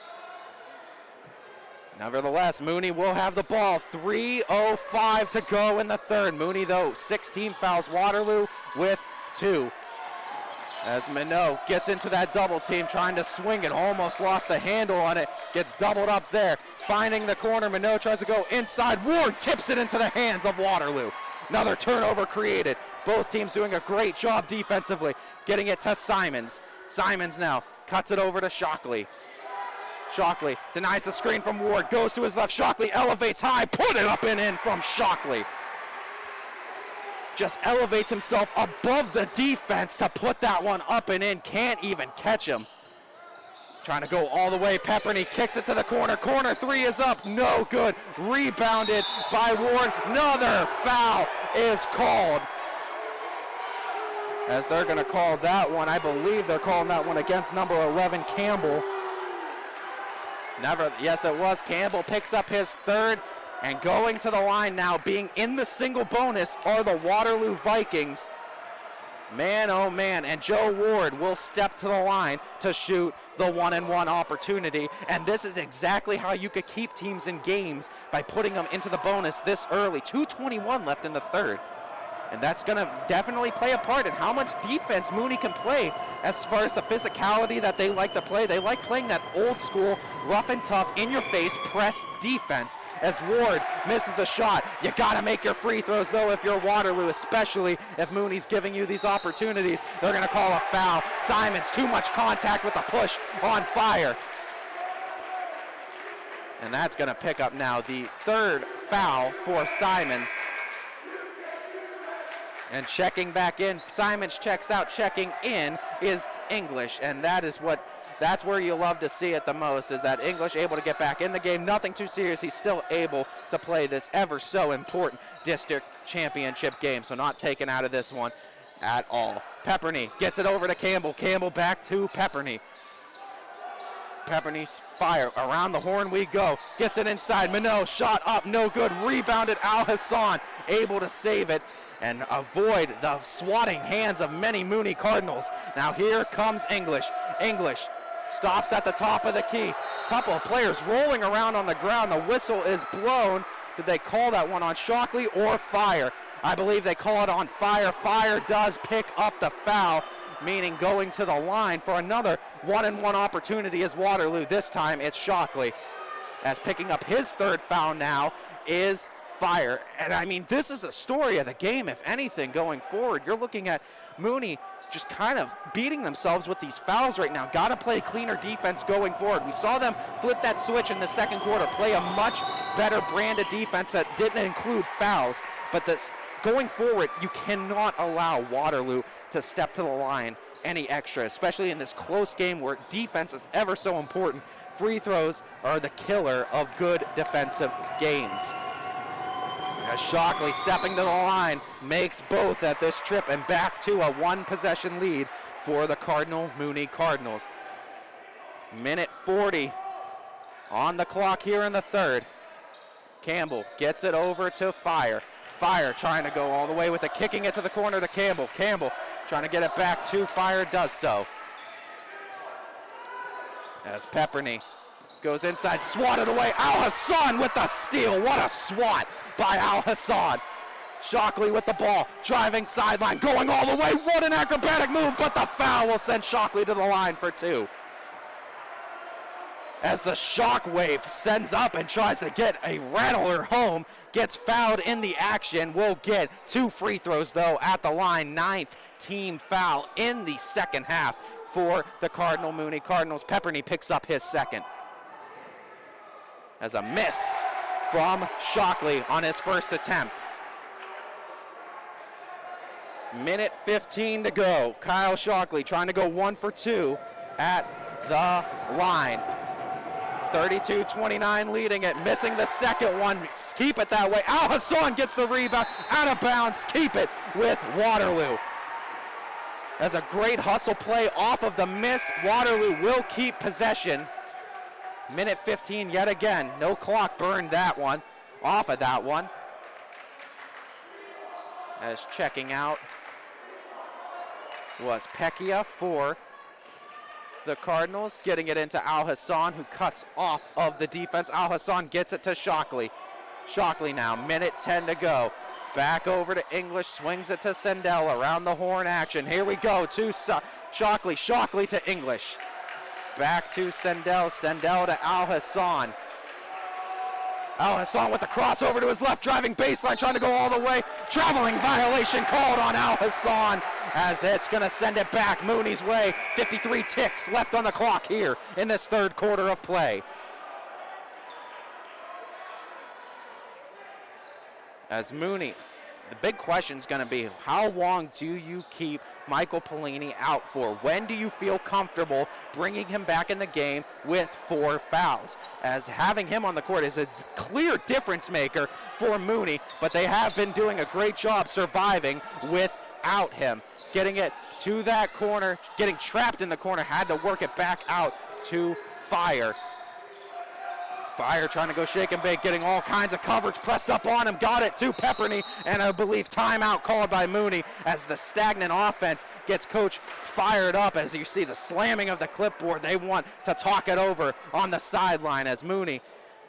Speaker 1: Nevertheless, Mooney will have the ball. 3:05 to go in the third. Mooney, though, 16 fouls. Waterloo with 2. As Minot gets into that double team, trying to swing it, almost lost the handle on it, gets doubled up there, finding the corner. Minot tries to go inside. Ward tips it into the hands of Waterloo. Another turnover created. Both teams doing a great job defensively, getting it to Simons. Simons now cuts it over to Shockley. Shockley denies the screen from Ward, goes to his left. Shockley elevates high, put it up and in from Shockley. Just elevates himself above the defense to put that one up and in. Can't even catch him. Trying to go all the way. Pepperny kicks it to the corner. Corner 3 is up. No good. Rebounded by Ward. Another foul is called. As they're going to call that one, I believe they're calling that one against number 11, Campbell. Yes, it was. Campbell picks up his third. And going to the line now, being in the single bonus, are the Waterloo Vikings. Man, oh man, and Joe Ward will step to the line to shoot the 1-and-1 opportunity. And this is exactly how you could keep teams in games, by putting them into the bonus this early. 2:21 left in the third. And that's going to definitely play a part in how much defense Mooney can play as far as the physicality that they like to play. They like playing that old school, rough and tough, in-your-face press defense. As Ward misses the shot, you got to make your free throws, though, if you're Waterloo, especially if Mooney's giving you these opportunities. They're going to call a foul. Simons, too much contact with the push on Fire. And that's going to pick up now the third foul for Simons. And checking back in, Simons checks out, checking in is English. And that's where you love to see it the most, is that English able to get back in the game. Nothing too serious. He's still able to play this ever so important district championship game. So not taken out of this one at all. Pepperny gets it over to Campbell. Campbell back to Pepperny. Pepperny's fire. Around the horn we go. Gets it inside. Minot shot up. No good. Rebounded. Al Hassan able to save it and avoid the swatting hands of many Mooney Cardinals. Now here comes English. English stops at the top of the key. Couple of players rolling around on the ground. The whistle is blown. Did they call that one on Shockley or Fire? I believe they call it on Fire. Fire does pick up the foul, meaning going to the line for another 1-and-1 opportunity is Waterloo. This time it's Shockley. As picking up his third foul now is Fire. And I mean, this is a story of the game, if anything, going forward. You're looking at Mooney just kind of beating themselves with these fouls right now. Got to play cleaner defense going forward. We saw them flip that switch in the second quarter, play a much better brand of defense that didn't include fouls. But this going forward, you cannot allow Waterloo to step to the line any extra, especially in this close game where defense is ever so important. Free throws are the killer of good defensive games. As Shockley stepping to the line makes both at this trip, and back to a one-possession lead for the Cardinal Mooney Cardinals. Minute 40 on the clock here in the third. Campbell gets it over to Fire. Fire trying to go all the way with it, kicking it to the corner to Campbell. Campbell trying to get it back to Fire, does so. As Pepperny goes inside, swatted away. Al Hassan with the steal. What a swat by Al Hassan. Shockley with the ball, driving sideline, going all the way. What an acrobatic move, but the foul will send Shockley to the line for two. As the shockwave sends up and tries to get a rattler home, gets fouled in the action. Will get 2 free throws, though, at the line. 9th team foul in the second half for the Cardinal Mooney Cardinals. Pepperny picks up his second. As a miss from Shockley on his first attempt. Minute 15 to go. Kyle Shockley trying to go 1 for 2 at the line. 32-29 leading it, missing the second one. Keep it that way. Al Hassan gets the rebound, out of bounds. Keep it with Waterloo. As a great hustle play off of the miss, Waterloo will keep possession. Minute 15 yet again. No clock burned that one, off of that one. As checking out was Pecchia for the Cardinals, getting it into Al Hassan, who cuts off of the defense. Al Hassan gets it to Shockley. Shockley now, minute 10 to go. Back over to English, swings it to Sendell, around the horn action. Here we go to Shockley, Shockley to English. Back to Sendell, Sendell to Al Hassan. Al Hassan with the crossover to his left, driving baseline, trying to go all the way. Traveling violation called on Al Hassan, as it's going to send it back Mooney's way. 53 ticks left on the clock here in this third quarter of play. As Mooney, the big question is going to be, how long do you keep Michael Pellini out for? When do you feel comfortable bringing him back in the game with 4 fouls? As having him on the court is a clear difference maker for Mooney, but they have been doing a great job surviving without him. Getting it to that corner, getting trapped in the corner, had to work it back out to Fire. Fire trying to go shake and bake, getting all kinds of coverage pressed up on him, got it to Pepperny, and I believe timeout called by Mooney as the stagnant offense gets coach fired up. As you see the slamming of the clipboard, they want to talk it over on the sideline, as Mooney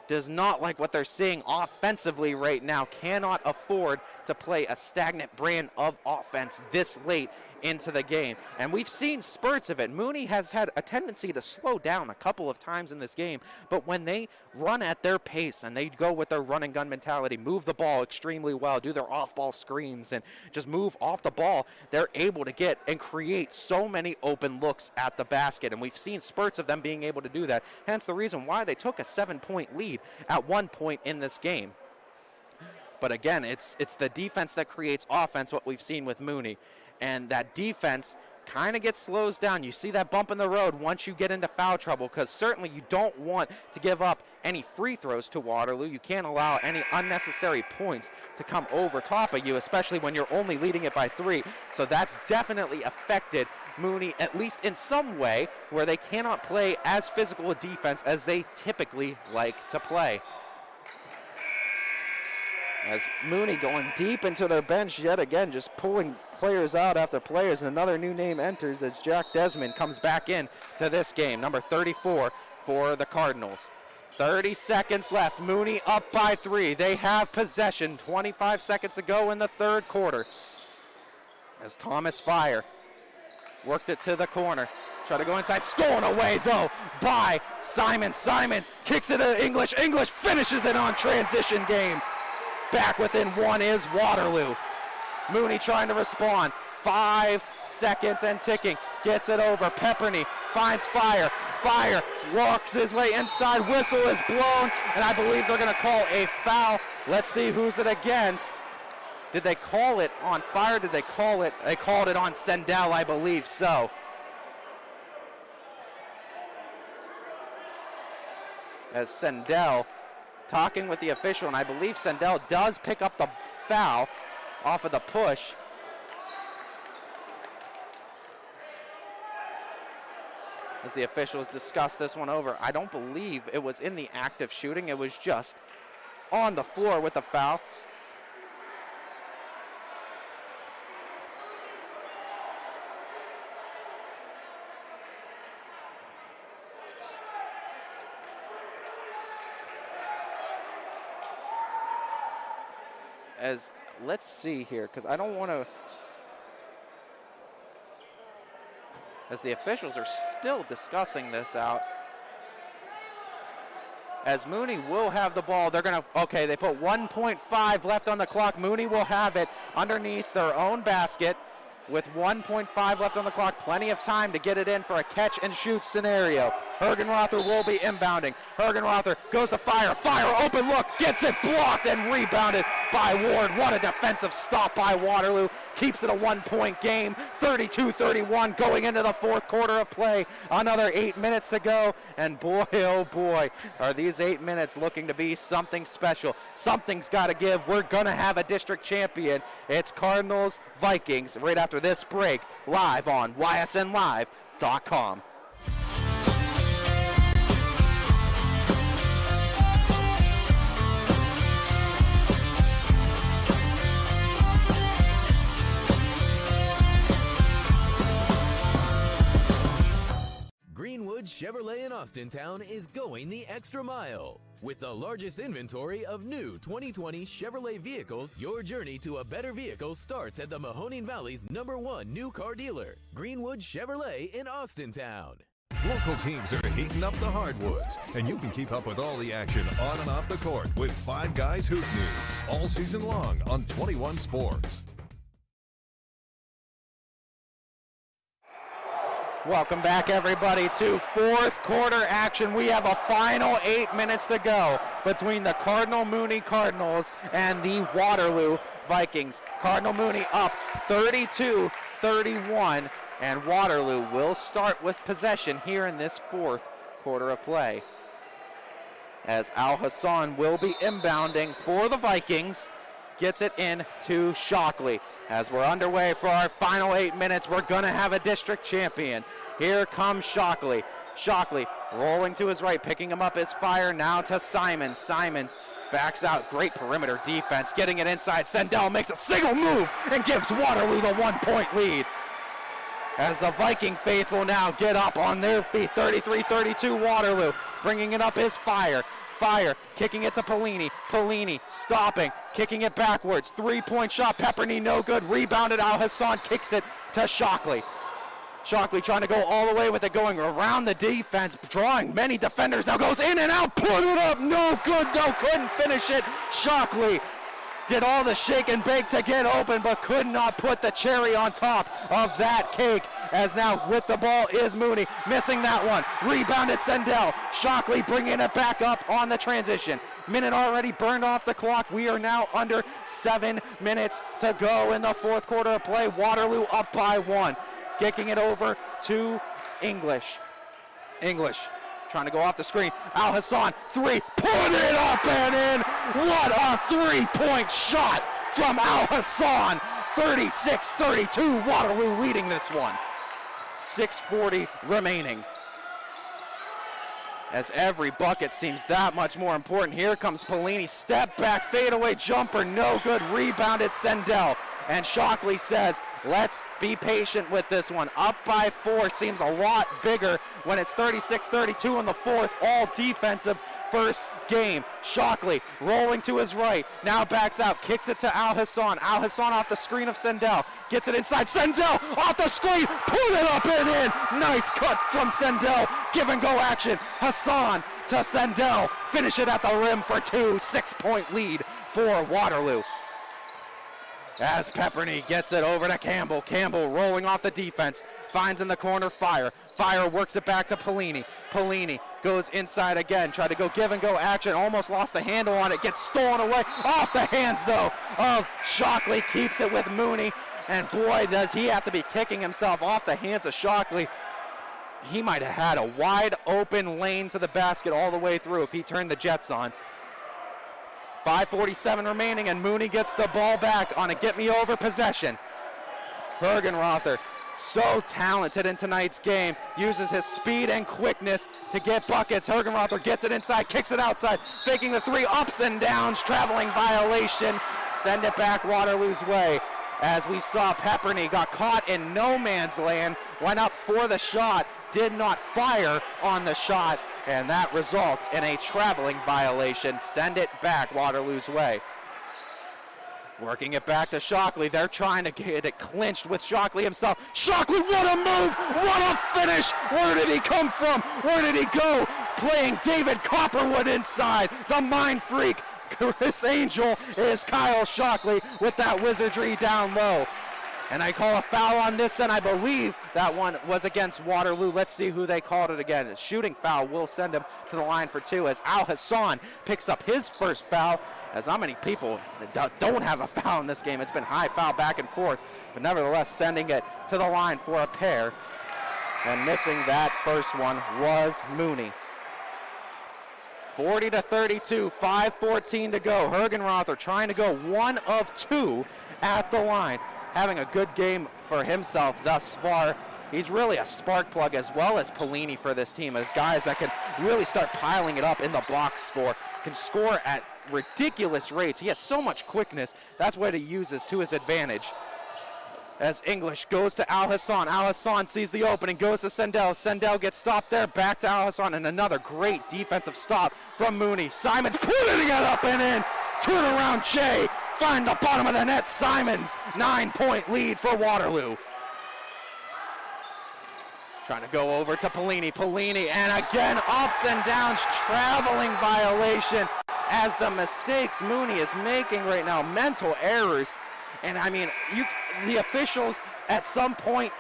Speaker 1: does not like what they're seeing offensively right now, cannot afford to play a stagnant brand of offense this late into the game. And we've seen spurts of it. Mooney has had a tendency to slow down a couple of times in this game, but when they run at their pace and they go with their run and gun mentality, move the ball extremely well, do their off-ball screens, and just move off the ball, they're able to get and create so many open looks at the basket. And we've seen spurts of them being able to do that, hence the reason why they took a 7-point lead at one point in this game. But again, it's the defense that creates offense, what we've seen with Mooney. And that defense kind of gets slows down. You see that bump in the road once you get into foul trouble, because certainly you don't want to give up any free throws to Waterloo. You can't allow any unnecessary points to come over top of you, especially when you're only leading it by 3. So that's definitely affected Mooney, at least in some way, where they cannot play as physical a defense as they typically like to play. As Mooney going deep into their bench yet again, just pulling players out after players, and another new name enters as Jack Desmond comes back in to this game, number 34 for the Cardinals. 30 seconds left. Mooney up by 3. They have possession. 25 seconds to go in the third quarter. As Thomas Fire worked it to the corner. Try to go inside. Stolen away, though, by Simons. Simons kicks it to English. English finishes it on transition game. Back within 1 is Waterloo. Mooney trying to respond. 5 seconds and ticking. Gets it over. Pepperny finds Fire. Fire walks his way inside. Whistle is blown, and I believe they're going to call a foul. Let's see who's it against. Did they call it on Fire? Did they call it? They called it on Sendell, I believe so. As Sendell talking with the official, and I believe Sendell does pick up the foul off of the push. As the officials discuss this one over, I don't believe it was in the act of shooting. It was just on the floor with the foul. As let's see here, because I don't want to, as the officials are still discussing this out. As Mooney will have the ball, they're going to, okay, they put 1.5 left on the clock. Mooney will have it underneath their own basket with 1.5 left on the clock. Plenty of time to get it in for a catch and shoot scenario. Hergenrother will be inbounding. Hergenrother goes to Fire. Fire, open look, gets it blocked and rebounded by Ward. What a defensive stop by Waterloo. Keeps it a 1-point game. 32-31 going into the fourth quarter of play. Another 8 minutes to go. And boy, oh boy, are these 8 minutes looking to be something special. Something's got to give. We're going to have a district champion. It's Cardinals Vikings right after this break, live on ysnlive.com.
Speaker 2: Greenwood Chevrolet in Austintown is going the extra mile. With the largest inventory of new 2020 Chevrolet vehicles, your journey to a better vehicle starts at the Mahoning Valley's #1 new car dealer, Greenwood Chevrolet in Austintown.
Speaker 6: Local teams are heating up the hardwoods, and you can keep up with all the action on and off the court with Five Guys Hoop News all season long on 21 Sports.
Speaker 1: Welcome back, everybody, to fourth quarter action. We have a final 8 minutes to go between the Cardinal Mooney Cardinals and the Waterloo Vikings. Cardinal Mooney up 32-31, and Waterloo will start with possession here in this fourth quarter of play. As Al Hassan will be inbounding for the Vikings, gets it in to Shockley. As we're underway for our final 8 minutes, we're going to have a district champion. Here comes Shockley. Shockley rolling to his right, picking him up is Fire now to Simons. Simons backs out. Great perimeter defense, getting it inside. Sendell makes a single move and gives Waterloo the 1-point lead. as the Viking faithful now get up on their feet. 33-32 Waterloo. Bringing it up is Fire. Fire kicking it to Polini. Polini stopping, kicking it backwards. 3-point shot. Pepperny no good. Rebounded. Al Hassan kicks it to Shockley. Shockley trying to go all the way with it, going around the defense, drawing many defenders. Now goes in and out. Put it up. No good though. Couldn't finish it. Shockley did all the shake and bake to get open, but could not put the cherry on top of that cake. As now with the ball is Mooney, missing that one. Rebounded Sendell. Shockley bringing it back up on the transition. Minute already burned off the clock. We are now under 7 minutes to go in the fourth quarter of play. Waterloo up by 1. Kicking it over to English. English trying to go off the screen. Al Hassan, 3, put it up and in. What a 3-point shot from Al Hassan. 36-32, Waterloo leading this one. 6:40 remaining. As every bucket seems that much more important. Here comes Polini, step back, fadeaway jumper, no good, rebounded Sendell. And Shockley says, let's be patient with this one. Up by 4 seems a lot bigger when it's 36-32 in the fourth, all defensive first game. Shockley rolling to his right, now backs out, kicks it to Al Hassan. Al Hassan off the screen of Sendell, gets it inside. Sendell off the screen, put it up and in. Nice cut from Sendell. Give and go action. Hassan to Sendell, finish it at the rim for 2. 6-point lead for Waterloo. As Pepperny gets it over to Campbell. Campbell rolling off the defense, finds in the corner Fire. Fire works it back to Polini. Polini goes inside again, tried to go give and go action, almost lost the handle on it, gets stolen away, off the hands though of Shockley, keeps it with Mooney, and boy does he have to be kicking himself off the hands of Shockley. He might have had a wide open lane to the basket all the way through if he turned the jets on. 5:47 remaining, and Mooney gets the ball back on a get-me-over possession. Hergenrother, so talented in tonight's game, uses his speed and quickness to get buckets. Hergenrother gets it inside, kicks it outside, faking the 3, ups and downs, traveling violation. Send it back Waterloo's way. As we saw, Pepperny got caught in no man's land, went up for the shot, did not fire on the shot, and that results in a traveling violation. Send it back Waterloo's way. Working it back to Shockley. They're trying to get it clinched with Shockley himself. Shockley, what a move! What a finish! Where did he come from? Where did he go? Playing David Copperwood inside. The mind freak, Chris Angel, is Kyle Shockley with that wizardry down low. And I call a foul on this, and I believe that one was against Waterloo. Let's see who they called it again. A shooting foul will send him to the line for 2 as Al Hassan picks up his first foul. As not many people don't have a foul in this game. It's been high foul back and forth, but nevertheless sending it to the line for a pair. And missing that first one was Mooney. 40-32, 5:14 to go. Hergenrother trying to go 1 of 2 at the line. Having a good game for himself thus far. He's really a spark plug as well as Polini for this team, as guys that can really start piling it up in the box score, can score at ridiculous rates. He has so much quickness. That's what he uses to his advantage. As English goes to Al Hassan. Al Hassan sees the opening, goes to Sendell. Sendell gets stopped there, back to Al Hassan, and another great defensive stop from Mooney. Simons putting it up and in. Turnaround Jay. Find the bottom of the net. Simons, 9-point lead for Waterloo. Trying to go over to Polini. Polini, and again, ups and downs, traveling violation as the mistakes Mooney is making right now, mental errors. And I mean, the officials at some point,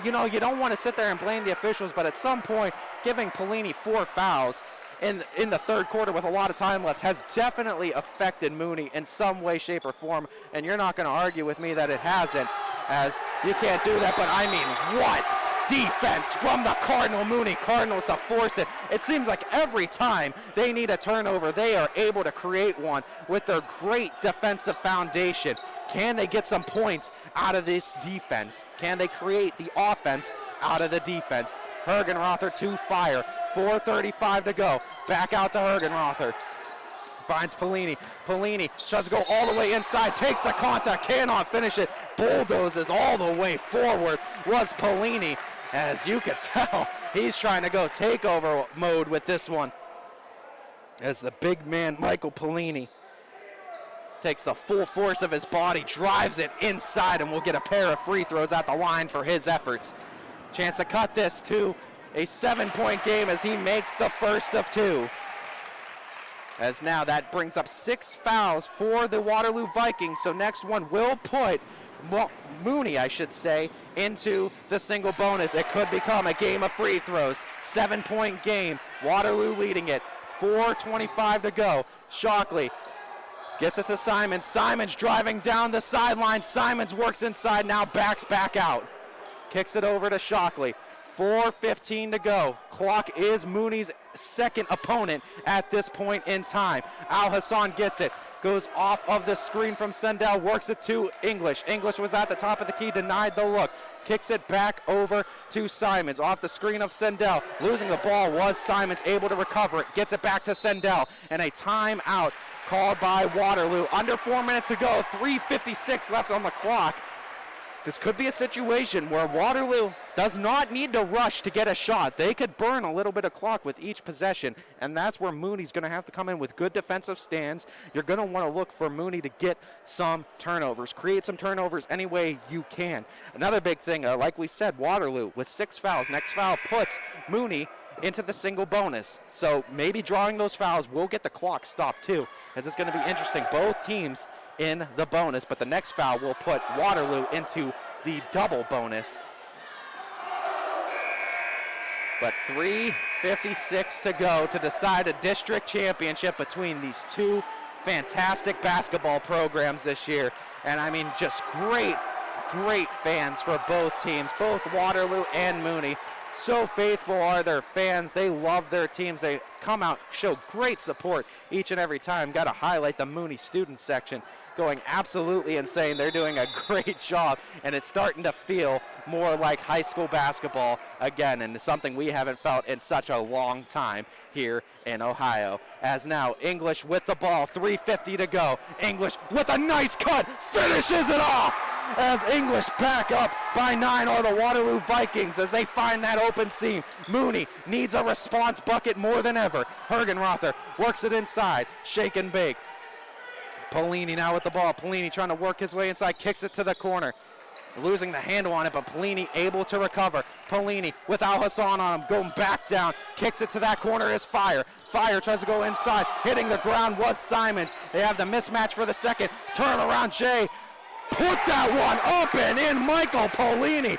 Speaker 1: you know, you don't want to sit there and blame the officials, but at some point, giving Polini 4 fouls in the third quarter with a lot of time left has definitely affected Mooney in some way, shape, or form. And you're not going to argue with me that it hasn't, as you can't do that. But I mean, what defense from the Cardinal Mooney Cardinals to force it. It seems like every time they need a turnover, they are able to create one with their great defensive foundation. Can they get some points out of this defense? Can they create the offense out of the defense? Hergenrother to Fire. 4:35 to go. Back out to Hergenrother. Finds Polini. Polini tries to go all the way inside. Takes the contact. Cannot finish it. Bulldozes all the way forward. was Polini. As you could tell, he's trying to go takeover mode with this one. As the big man, Michael Polini, takes the full force of his body, drives it inside, and will get a pair of free throws at the line for his efforts. Chance to cut this to a 7-point game as he makes the first of 2. As now that brings up 6 fouls for the Waterloo Vikings. So next one will put Mooney, I should say, into the single bonus. It could become a game of free throws. 7-point game. Waterloo leading it. 4:25 to go. Shockley gets it to Simons. Simons driving down the sideline. Simons works inside, now backs back out. Kicks it over to Shockley. 4:15 to go. Clock is Mooney's second opponent at this point in time. Al Hassan gets it. Goes off of the screen from Sendell. Works it to English. English was at the top of the key. Denied the look. Kicks it back over to Simons. Off the screen of Sendell. Losing the ball was Simons. Able to recover it. Gets it back to Sendell. And a timeout called by Waterloo. Under 4 minutes to go. 3:56 left on the clock. This could be a situation where Waterloo does not need to rush to get a shot. They could burn a little bit of clock with each possession, and that's where Mooney's going to have to come in with good defensive stands. You're going to want to look for Mooney to get some turnovers, create some turnovers any way you can. Another big thing, like we said, Waterloo with 6 fouls. Next foul puts Mooney into the single bonus. So maybe drawing those fouls will get the clock stopped too, as it's going to be interesting. Both teams in the bonus, but the next foul will put Waterloo into the double bonus. But 3:56 to go to decide a district championship between these two fantastic basketball programs this year. And I mean, just great fans for both teams, both Waterloo and Mooney. So faithful are their fans. They love their teams. They come out, show great support each and every time. Got to highlight the Mooney student section, going absolutely insane. They're doing a great job, and it's starting to feel more like high school basketball again, and it's something we haven't felt in such a long time here in Ohio. As now English with the ball, 3:50 to go. English with a nice cut, finishes it off. As English back up by 9 are the Waterloo Vikings as they find that open seam. Mooney needs a response bucket more than ever. Hergenrother works it inside, shake and bake. Polini now with the ball. Polini trying to work his way inside, kicks it to the corner. Losing the handle on it, but Polini able to recover. Polini with Al Hassan on him, going back down, kicks it to that corner is Fire. Fire tries to go inside, hitting the ground was Simons. They have the mismatch for the second. Turn around, Jay. Put that one up and in, Michael Polini.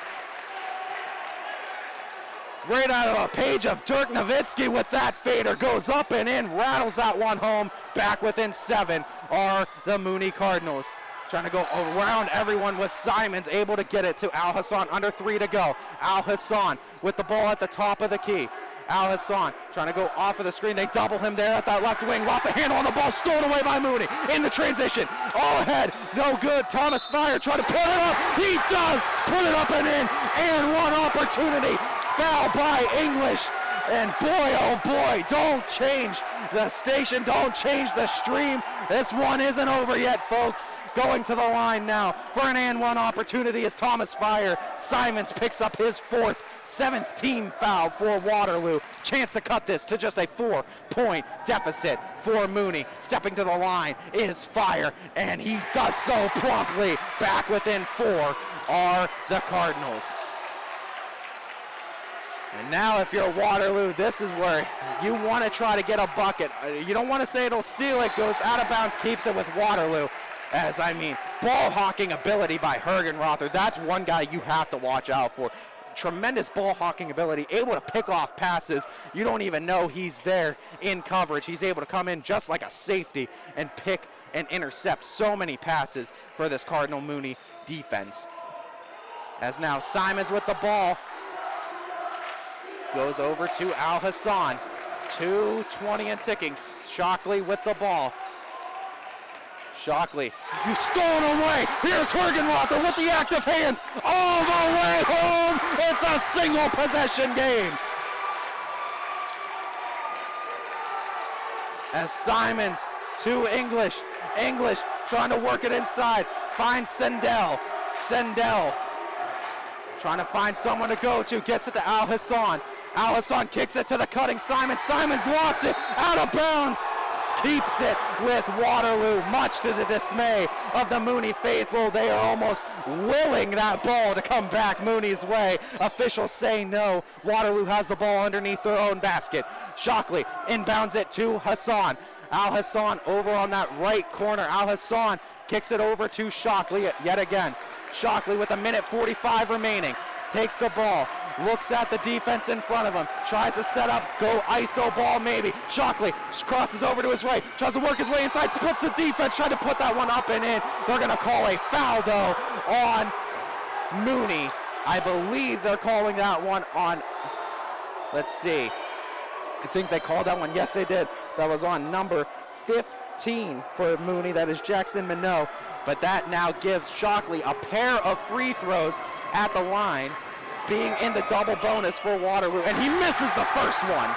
Speaker 1: Right out of a page of Dirk Nowitzki with that fader. Goes up and in, rattles that one home. Back within 7 are the Mooney Cardinals. Trying to go around everyone with Simons, able to get it to Al Hassan. Under 3 to go. Al Hassan with the ball at the top of the key. Al Hassan trying to go off of the screen. They double him there at that left wing. Lost the handle on the ball. Stolen away by Mooney. In the transition. All ahead. No good. Thomas Fire trying to put it up. He does put it up and in. And one opportunity. Foul by English. And boy, oh boy, don't change the station. Don't change the stream. This one isn't over yet, folks. Going to the line now for an and one opportunity is Thomas Fire. Simons picks up his 7th team foul for Waterloo. Chance to cut this to just a 4-point deficit for Mooney. Stepping to the line is Fire, and he does so promptly. Back within 4 are the Cardinals. And now if you're Waterloo, this is where you want to try to get a bucket. You don't want to say it'll seal it, goes out of bounds, keeps it with Waterloo. As I mean, ball hawking ability by Hergenrother. That's one guy you have to watch out for. Tremendous ball hawking ability, able to pick off passes. You don't even know he's there in coverage. He's able to come in just like a safety and pick and intercept so many passes for this Cardinal Mooney defense. As now Simons with the ball. Goes over to Al Hassan. 2:20 and ticking. Shockley with the ball. Shockley, you stolen away. Here's Hergenrother with the active hands. All the way home. It's a single possession game. As Simons to English. English trying to work it inside. Finds Sendell. Sendell trying to find someone to go to, gets it to Al Hassan. Al Hassan kicks it to the cutting Simon. Simon's lost it, out of bounds. Keeps it with Waterloo, much to the dismay of the Mooney faithful. They are almost willing that ball to come back Mooney's way. Officials say no. Waterloo has the ball underneath their own basket. Shockley inbounds it to Hassan. Al Hassan over on that right corner. Al Hassan kicks it over to Shockley yet again. Shockley with 1:45 remaining. Takes the ball, looks at the defense in front of him, tries to set up, go ISO ball maybe. Shockley crosses over to his right, tries to work his way inside, splits the defense, trying to put that one up and in. They're going to call a foul, though, on Mooney. I believe they're calling that one on, let's see. I think they called that one. Yes, they did. That was on number 15 for Mooney. That is Jackson Minot. But that now gives Shockley a pair of free throws at the line, being in the double bonus for Waterloo. And he misses the first one.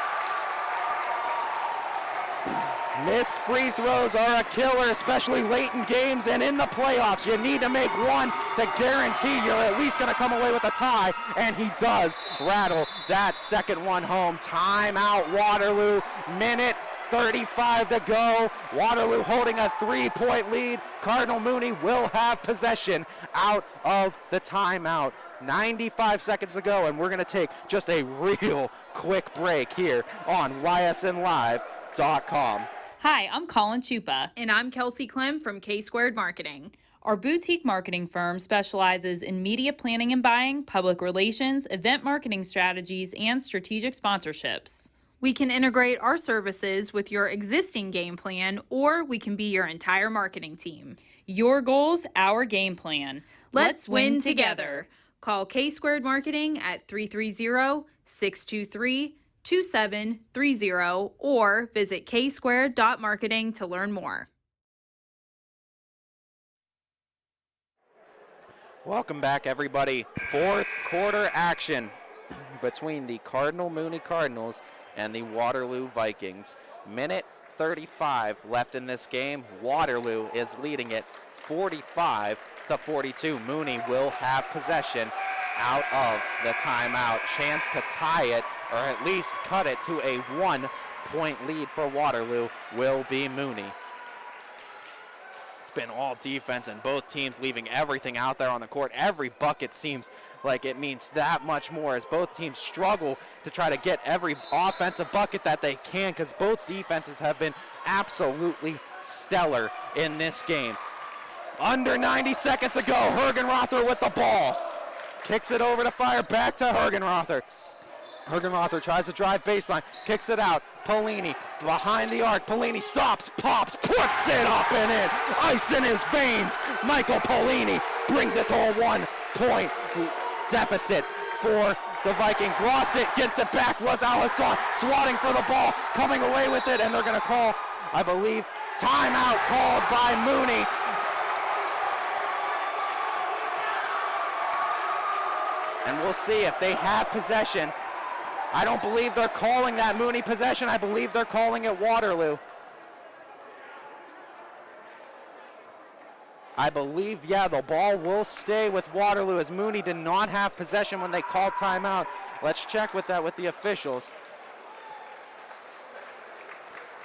Speaker 1: Missed free throws are a killer, especially late in games and in the playoffs. You need to make one to guarantee you're at least going to come away with a tie, and he does rattle that second one home. Timeout, Waterloo. Minute 35 to go. Waterloo holding a 3-point lead. Cardinal Mooney will have possession out of the timeout. 95 seconds to go, and we're going to take just a real quick break here on ysnlive.com.
Speaker 18: Hi, I'm Colin Chupa. And I'm Kelsey Clem from K-Squared Marketing. Our boutique marketing firm specializes in media planning and buying, public relations, event marketing strategies, and strategic sponsorships. We can integrate our services with your existing game plan, or we can be your entire marketing team. Your goals, our game plan. Let's win together. Call K-Squared Marketing at 330-623-2730 or visit ksquared.marketing to learn more.
Speaker 1: Welcome back, everybody. Fourth quarter action between the Cardinal Mooney Cardinals and the Waterloo Vikings. Minute 35 left in this game. Waterloo is leading it 45-42. Mooney will have possession out of the timeout. Chance to tie it, or at least cut it to a 1-point lead for Waterloo will be Mooney. It's been all defense, and both teams leaving everything out there on the court. Every bucket seems like it means that much more as both teams struggle to try to get every offensive bucket that they can, because both defenses have been absolutely stellar in this game. Under 90 seconds to go. Hergenrother with the ball. Kicks it over to Fire, back to Hergenrother. Hergenrother tries to drive baseline, kicks it out. Polini behind the arc. Polini stops, pops, puts it up and in. Ice in his veins. Michael Polini brings it to a 1-point deficit for the Vikings. Lost it, gets it back, was Al Hassan swatting for the ball, coming away with it, and they're going to call, I believe, timeout called by Mooney. And we'll see if they have possession. I don't believe they're calling that Mooney possession. I believe they're calling it Waterloo. I believe, yeah, the ball will stay with Waterloo as Mooney did not have possession when they called timeout. Let's check with that with the officials.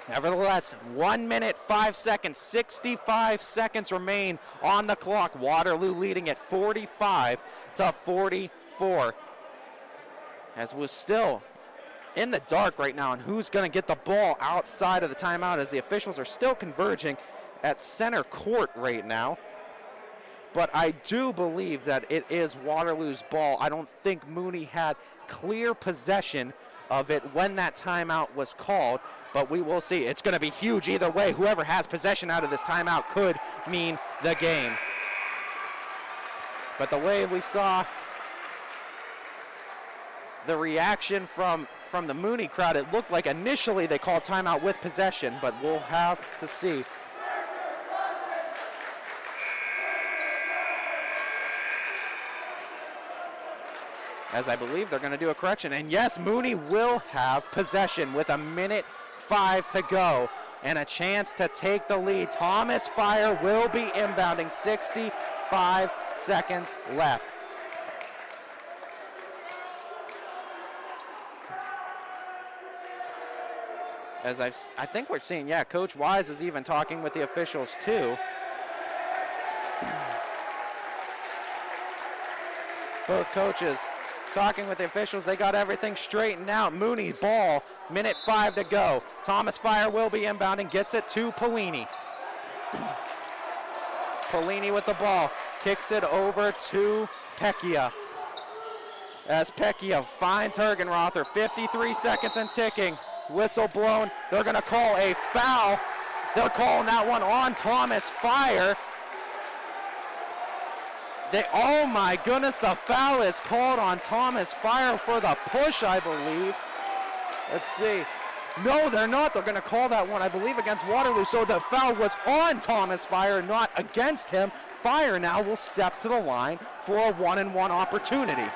Speaker 1: Nevertheless, 1 minute, 5 seconds, 65 seconds remain on the clock. Waterloo leading at 45-44. As we're still in the dark right now on who's going to get the ball outside of the timeout, as the officials are still converging at center court right now. But I do believe that it is Waterloo's ball. I don't think Mooney had clear possession of it when that timeout was called, but we will see. It's going to be huge either way. Whoever has possession out of this timeout could mean the game. But the way we saw the reaction from the Mooney crowd, it looked like initially they called timeout with possession, but we'll have to see. As I believe they're going to do a correction. And yes, Mooney will have possession with 1 minute 5 to go and a chance to take the lead. Thomas Fire will be inbounding. 65 seconds left. As I think we're seeing, yeah, Coach Wise is even talking with the officials too. Both coaches talking with the officials. They got everything straightened out. Mooney ball, minute 5 to go. Thomas Fire will be inbounding, gets it to Polini. Polini with the ball, kicks it over to Pecchia. As Pecchia finds Hergenrother, 53 seconds and ticking. Whistle blown. They're going to call a foul. They're calling that one on Thomas Fire. Oh my goodness, the foul is called on Thomas Fire for the push, I believe. Let's see. No, they're not. They're going to call that one, I believe, against Waterloo. So the foul was on Thomas Fire, not against him. Fire now will step to the line for a 1-and-1 opportunity.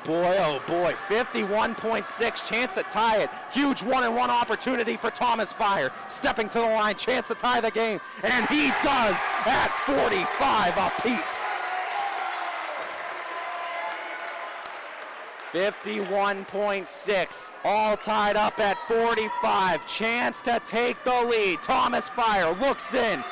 Speaker 1: Boy, oh boy, 51.6, chance to tie it. Huge 1-and-1 opportunity for Thomas Fire. Stepping to the line, chance to tie the game. And he does at 45 apiece. 51.6, all tied up at 45. Chance to take the lead. Thomas Fire looks in.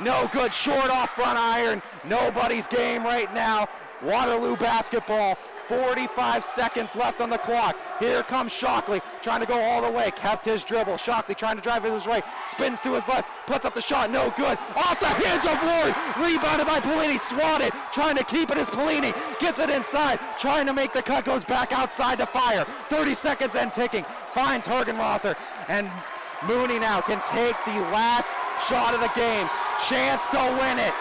Speaker 1: No good, short off front iron. Nobody's game right now. Waterloo basketball, 45 seconds left on the clock. Here comes Shockley, trying to go all the way. Kept his dribble. Shockley trying to drive it his right. Spins to his left. Puts up the shot. No good. Off the hands of Ward. Rebounded by Polini. Swatted. Trying to keep it as Polini gets it inside. Trying to make the cut. Goes back outside to Fire. 30 seconds and ticking. Finds Hergenrother. And Mooney now can take the last shot of the game. Chance to win it.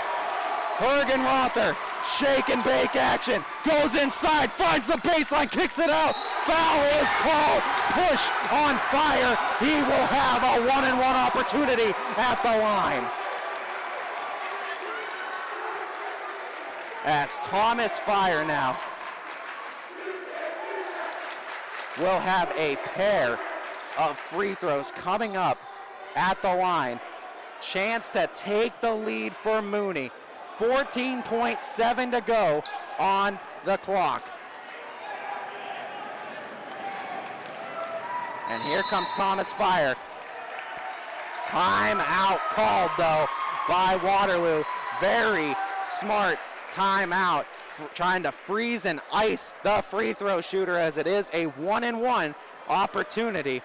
Speaker 1: Hergenrother, shake and bake action, goes inside, finds the baseline, kicks it out. Foul is called. Push on Fire. He will have a 1-and-1 opportunity at the line. As Thomas Fire now will have a pair of free throws coming up at the line. Chance to take the lead for Mooney. 14.7 to go on the clock. And here comes Thomas Fire. Timeout called though by Waterloo. Very smart timeout, trying to freeze and ice the free throw shooter as it is a 1-and-1 opportunity.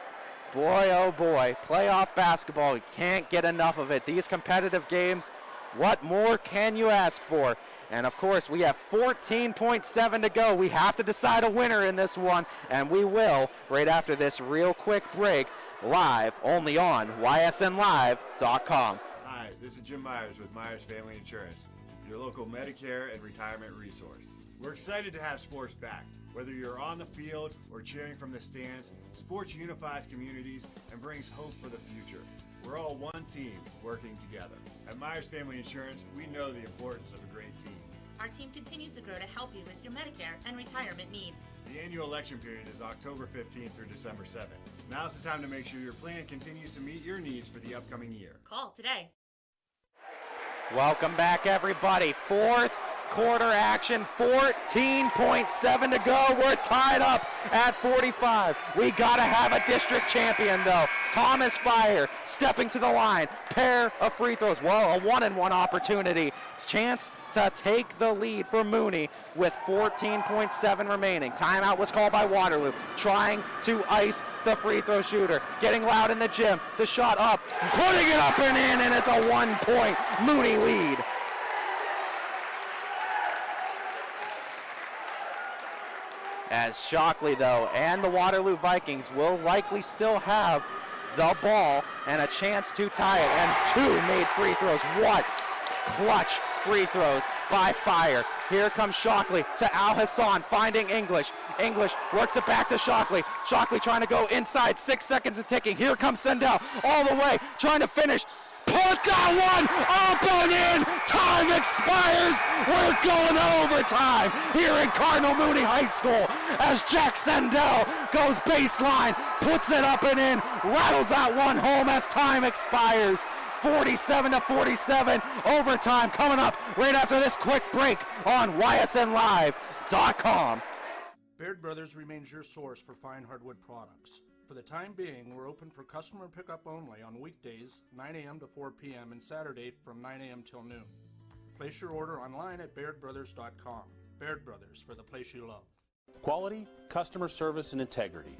Speaker 1: Boy, oh boy, playoff basketball, you can't get enough of it. These competitive games, what more can you ask for? And of course, we have 14.7 to go. We have to decide a winner in this one, and we will right after this real quick break, live only on ysnlive.com.
Speaker 3: Hi, this is Jim Myers with Myers Family Insurance, your local Medicare and retirement resource. We're excited to have sports back. Whether you're on the field or cheering from the stands, sports unifies communities and brings hope for the future. We're all one team working together. At Myers Family Insurance, we know the importance of a great team.
Speaker 17: Our team continues to grow to help you with your Medicare and retirement needs.
Speaker 3: The annual election period is October 15th through December 7th. Now's the time to make sure your plan continues to meet your needs for the upcoming year.
Speaker 17: Call today.
Speaker 1: Welcome back, everybody. Fourth quarter action, 14.7 to go. We're tied up at 45. We got to have a district champion, though. Thomas Fire stepping to the line. Pair of free throws. Well, a 1-and-1 opportunity. Chance to take the lead for Mooney with 14.7 remaining. Timeout was called by Waterloo, trying to ice the free throw shooter. Getting loud in the gym. The shot up, putting it up and in, and it's a 1-point Mooney lead. As Shockley, though, and the Waterloo Vikings will likely still have the ball and a chance to tie it. And two made free throws. What clutch free throws by Fire. Here comes Shockley to Al Hassan, finding English. English works it back to Shockley. Shockley trying to go inside, 6 seconds and ticking. Here comes Sendell all the way, trying to finish. Put that one up and in. Time expires. We're going to overtime here in Cardinal Mooney High School as Jack Sendell goes baseline, puts it up and in, rattles that one home as time expires. 47-47, overtime coming up right after this quick break on ysnlive.com.
Speaker 26: Baird Brothers remains your source for fine hardwood products. For the time being, we're open for customer pickup only on weekdays, 9 a.m. to 4 p.m. and Saturday from 9 a.m. till noon. Place your order online at BairdBrothers.com. Baird Brothers, for the place you love.
Speaker 27: Quality, customer service, and integrity.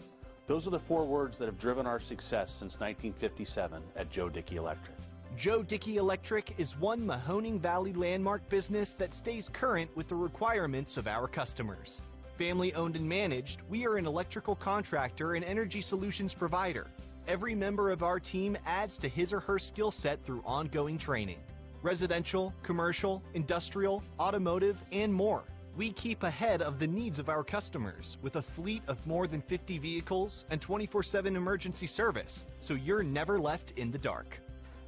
Speaker 27: Those are the 4 words that have driven our success since 1957 at Joe Dickey Electric.
Speaker 28: Joe Dickey Electric is one Mahoning Valley landmark business that stays current with the requirements of our customers. Family owned and managed, we are an electrical contractor and energy solutions provider. Every member of our team adds to his or her skill set through ongoing training. Residential, commercial, industrial, automotive, and more. We keep ahead of the needs of our customers with a fleet of more than 50 vehicles and 24/7 emergency service, so you're never left in the dark.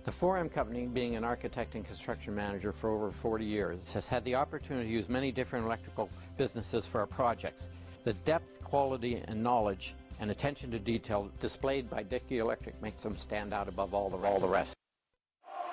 Speaker 29: The 4M Company, being an architect and construction manager for over 40 years, has had the opportunity to use many different electrical businesses for our projects. The depth, quality, and knowledge and attention to detail displayed by Dickey Electric makes them stand out above all the rest.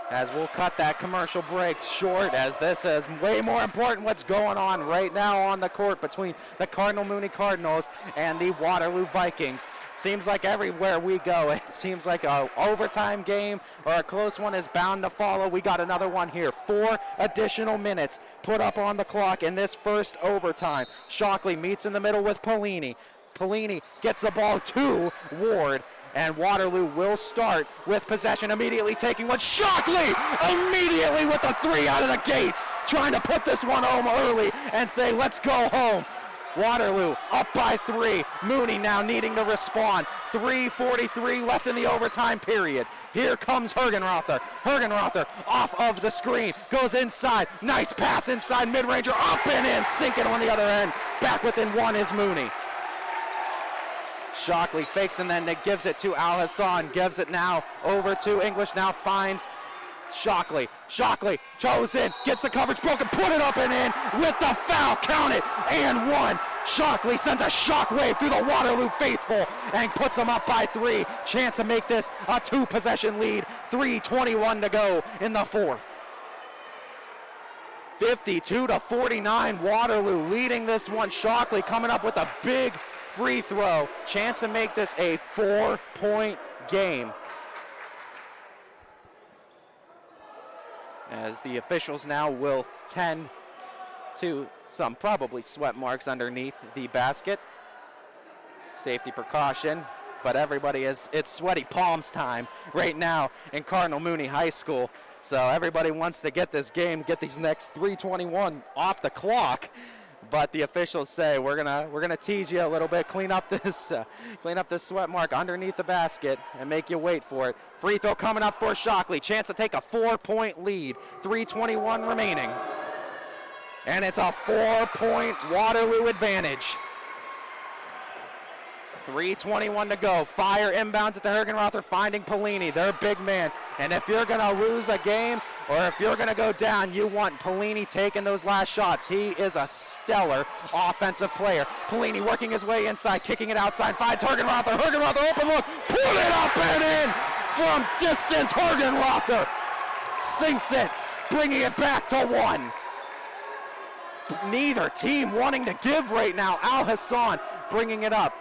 Speaker 1: As we'll cut that commercial break short, as this is way more important what's going on right now on the court between the Cardinal Mooney Cardinals and the Waterloo Vikings. Seems like everywhere we go, it seems like an overtime game or a close one is bound to follow. We got another one here. 4 additional minutes put up on the clock in this first overtime. Shockley meets in the middle with Polini. Polini gets the ball to Ward. And Waterloo will start with possession, immediately taking one. Shockley immediately with the 3 out of the gates, trying to put this one home early and say, let's go home. Waterloo up by 3. Mooney now needing to respond. 3:43 left in the overtime period. Here comes Hergenrother. Hergenrother off of the screen, goes inside. Nice pass inside, mid-ranger up and in, sinking on the other end. Back within 1 is Mooney. Shockley fakes and then gives it to Al Hassan. Gives it now over to English. Now finds Shockley. Shockley toes in, gets the coverage broken, put it up and in with the foul. Count it, and 1. Shockley sends a shockwave through the Waterloo faithful and puts them up by 3. Chance to make this a 2-possession lead. 3:21 to go in the 4th. 52-49, Waterloo leading this one. Shockley coming up with a big free throw. Chance to make this a 4-point game. As the officials now will tend to some probably sweat marks underneath the basket. Safety precaution, but everybody it's sweaty palms time right now in Cardinal Mooney High School. So everybody wants to get this game, get these next 3:21 off the clock. But the officials say we're gonna tease you a little bit, clean up this sweat mark underneath the basket, and make you wait for it. Free throw coming up for Shockley. Chance to take a 4-point lead. 3:21 remaining, and it's a 4-point Waterloo advantage. 3:21 to go. Fire inbounds it to Hergenrother, finding Polini, their big man. And if you're gonna lose a game, or if you're going to go down, you want Polini taking those last shots. He is a stellar offensive player. Polini working his way inside, kicking it outside, finds Hergenrother. Hergenrother, open look, put it up and in from distance. Hergenrother sinks it, bringing it back to 1. Neither team wanting to give right now. Al Hassan bringing it up,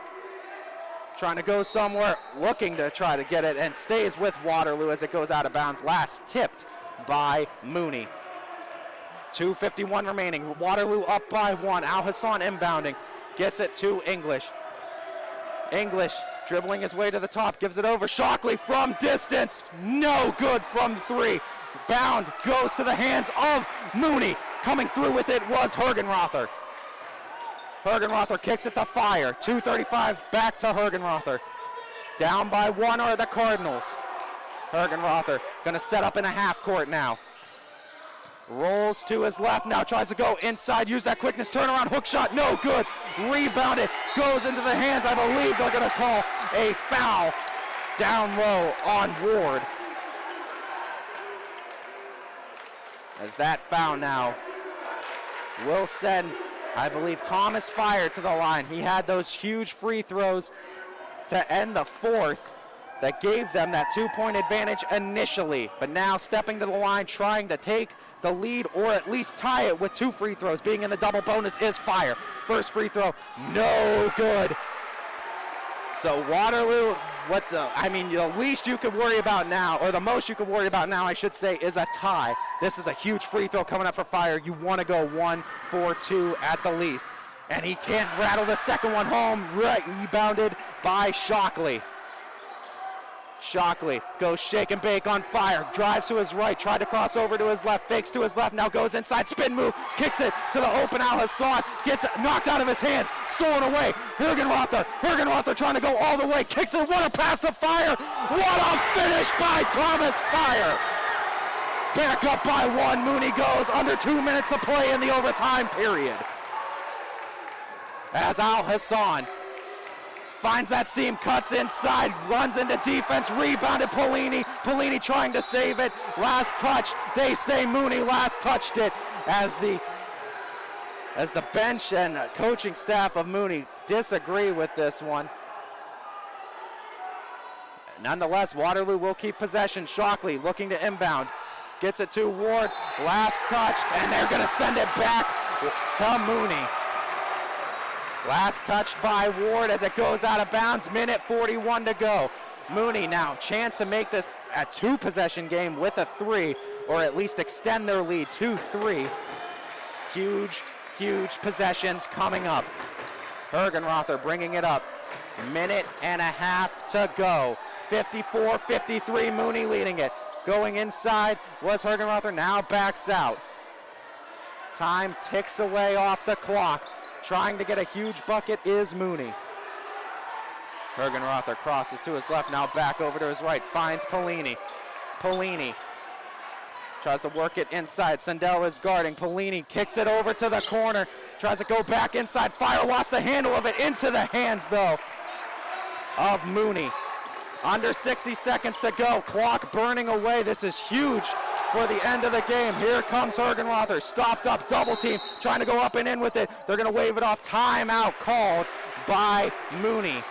Speaker 1: trying to go somewhere, looking to try to get it, and stays with Waterloo as it goes out of bounds. Last tipped by Mooney. 2:51 remaining. Waterloo up by 1. Al Hassan inbounding. Gets it to English. English dribbling his way to the top. Gives it over. Shockley from distance. No good from 3. Bound goes to the hands of Mooney. Coming through with it was Hergenrother. Hergenrother kicks it to Fire. 2:35 back to Hergenrother. Down by 1 are the Cardinals. Hergenrother going to set up in a half court now. Rolls to his left now, tries to go inside, use that quickness, turnaround, hook shot, no good. Rebounded, goes into the hands. I believe they're going to call a foul down low on Ward. As that foul now will send, I believe, Thomas Fire to the line. He had those huge free throws to end the 4th. That gave them that 2-point advantage initially, but now stepping to the line, trying to take the lead or at least tie it with 2 free throws. Being in the double bonus is Fire. First free throw, no good. So Waterloo, the least you could worry about now, or the most you could worry about now, I should say, is a tie. This is a huge free throw coming up for Fire. You want to go 1-4-2 at the least. And he can't rattle the second one home. Rebounded by Shockley. Shockley goes shake and bake on Fire. Drives to his right, tried to cross over to his left, fakes to his left, now goes inside, spin move, kicks it to the open Al Hassan, gets it knocked out of his hands, stolen away. Hergenrother trying to go all the way, kicks it, what a pass to Fire. What a finish by Thomas Fire. Back up by one, Mooney goes under 2 minutes to play in the overtime period. As Al Hassan finds that seam, cuts inside, runs into defense, rebounded Polini. Polini trying to save it. Last touch, they say Mooney last touched it as the bench and coaching staff of Mooney disagree with this one. Nonetheless, Waterloo will keep possession. Shockley looking to inbound. Gets it to Ward. Last touch, and they're going to send it back to Mooney. Last touched by Ward as it goes out of bounds. Minute 41 to go. Mooney now, chance to make this a two-possession game with a three, or at least extend their lead to 3. Huge possessions coming up. Hergenrother bringing it up. Minute and a half to go. 54-53, Mooney leading it. Going inside was Hergenrother, now backs out. Time ticks away off the clock. Trying to get a huge bucket is Mooney. Hergenrother crosses to his left, now back over to his right, finds Polini. Polini tries to work it inside. Sandell is guarding. Polini kicks it over to the corner, tries to go back inside. Fire lost the handle of it, into the hands though of Mooney. Under 60 seconds to go, clock burning away. This is huge for the end of the game. Here comes Hergenrother, stopped up, double team, trying to go up and in with it. They're gonna wave it off. Timeout called by Mooney.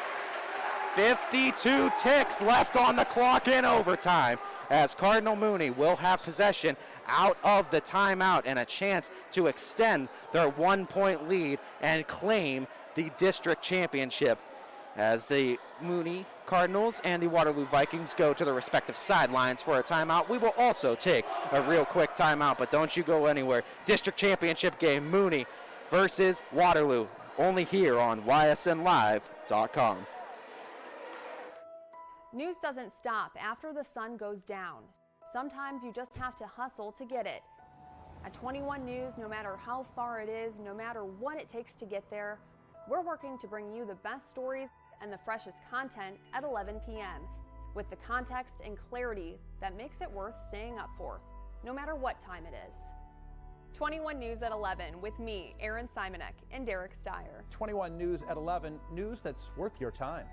Speaker 1: 52 ticks left on the clock in overtime as Cardinal Mooney will have possession out of the timeout and a chance to extend their 1-point lead and claim the district championship. As the Mooney Cardinals and the Waterloo Vikings go to their respective sidelines for a timeout, we will also take a real quick timeout, but don't you go anywhere. District championship game, Mooney versus Waterloo, only here on ysnlive.com.
Speaker 23: News doesn't stop after the sun goes down. Sometimes you just have to hustle to get it. At 21 News, no matter how far it is, no matter what it takes to get there, we're working to bring you the best stories and the freshest content at 11 p.m. with the context and clarity that makes it worth staying up for, no matter what time it is. 21 News at 11 with me, Aaron Simonek, and Derek Steyer.
Speaker 8: 21 News at 11, news that's worth your time.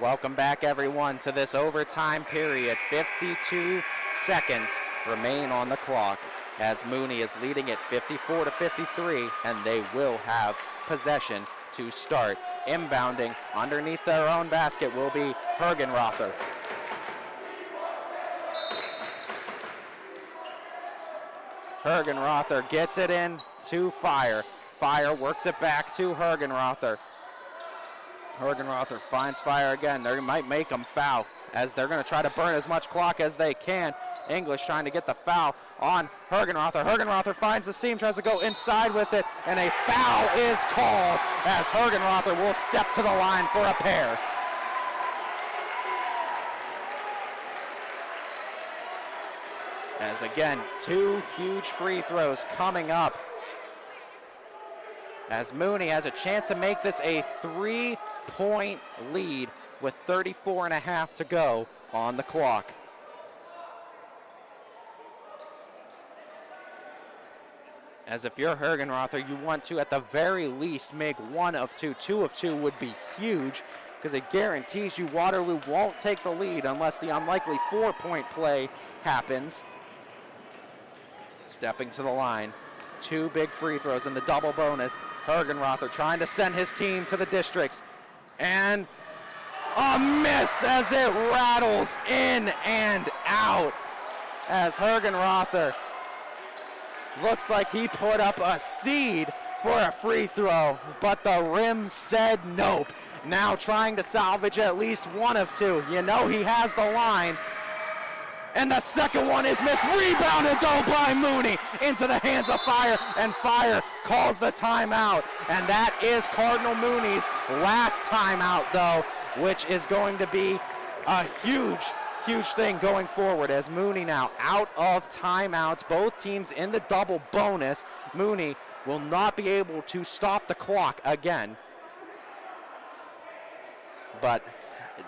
Speaker 1: Welcome back, everyone, to this overtime period. 52 seconds remain on the clock as Mooney is leading it 54-53, and they will have possession to start. Inbounding underneath their own basket will be Hergenrother. Hergenrother gets it in to Fire. Fire works it back to Hergenrother. Hergenrother finds Fire again. They might make them foul as they're going to try to burn as much clock as they can. English trying to get the foul on Hergenrother. Hergenrother finds the seam, tries to go inside with it, and a foul is called as Hergenrother will step to the line for a pair. As again, 2 huge free throws coming up. As Mooney has a chance to make this a 3-point lead with 34.5 to go on the clock. As if you're Hergenrother, you want to at the very least make 1 of 2. 2 of 2 would be huge because it guarantees you Waterloo won't take the lead unless the unlikely 4-point play happens. Stepping to the line. 2 big free throws in the double bonus. Hergenrother trying to send his team to the districts. And a miss as it rattles in and out. As Hergenrother Looks like he put up a seed for a free throw, but the rim said nope. Now trying to salvage at least one of two. You know he has the line. And the second one is missed. Rebounded though by Mooney into the hands of Fire, and Fire calls the timeout. And that is Cardinal Mooney's last timeout though, which is going to be a huge thing going forward, as Mooney now out of timeouts. Both teams in the double bonus. Mooney will not be able to stop the clock again. But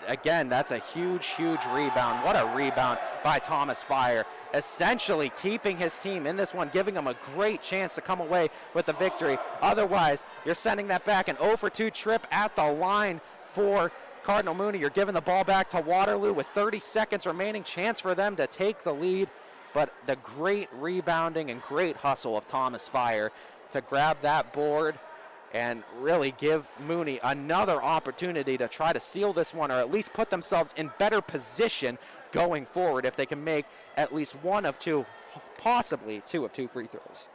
Speaker 1: again, that's a huge rebound. What a rebound by Thomas Fire. Essentially keeping his team in this one, giving them a great chance to come away with the victory. Otherwise, you're sending that back. An 0 for 2 trip at the line for Cardinal Mooney. You're giving the ball back to Waterloo with 30 seconds remaining. Chance for them to take the lead. But the great rebounding and great hustle of Thomas Fire to grab that board and really give Mooney another opportunity to try to seal this one, or at least put themselves in better position going forward if they can make at least one of two, possibly two of two free throws.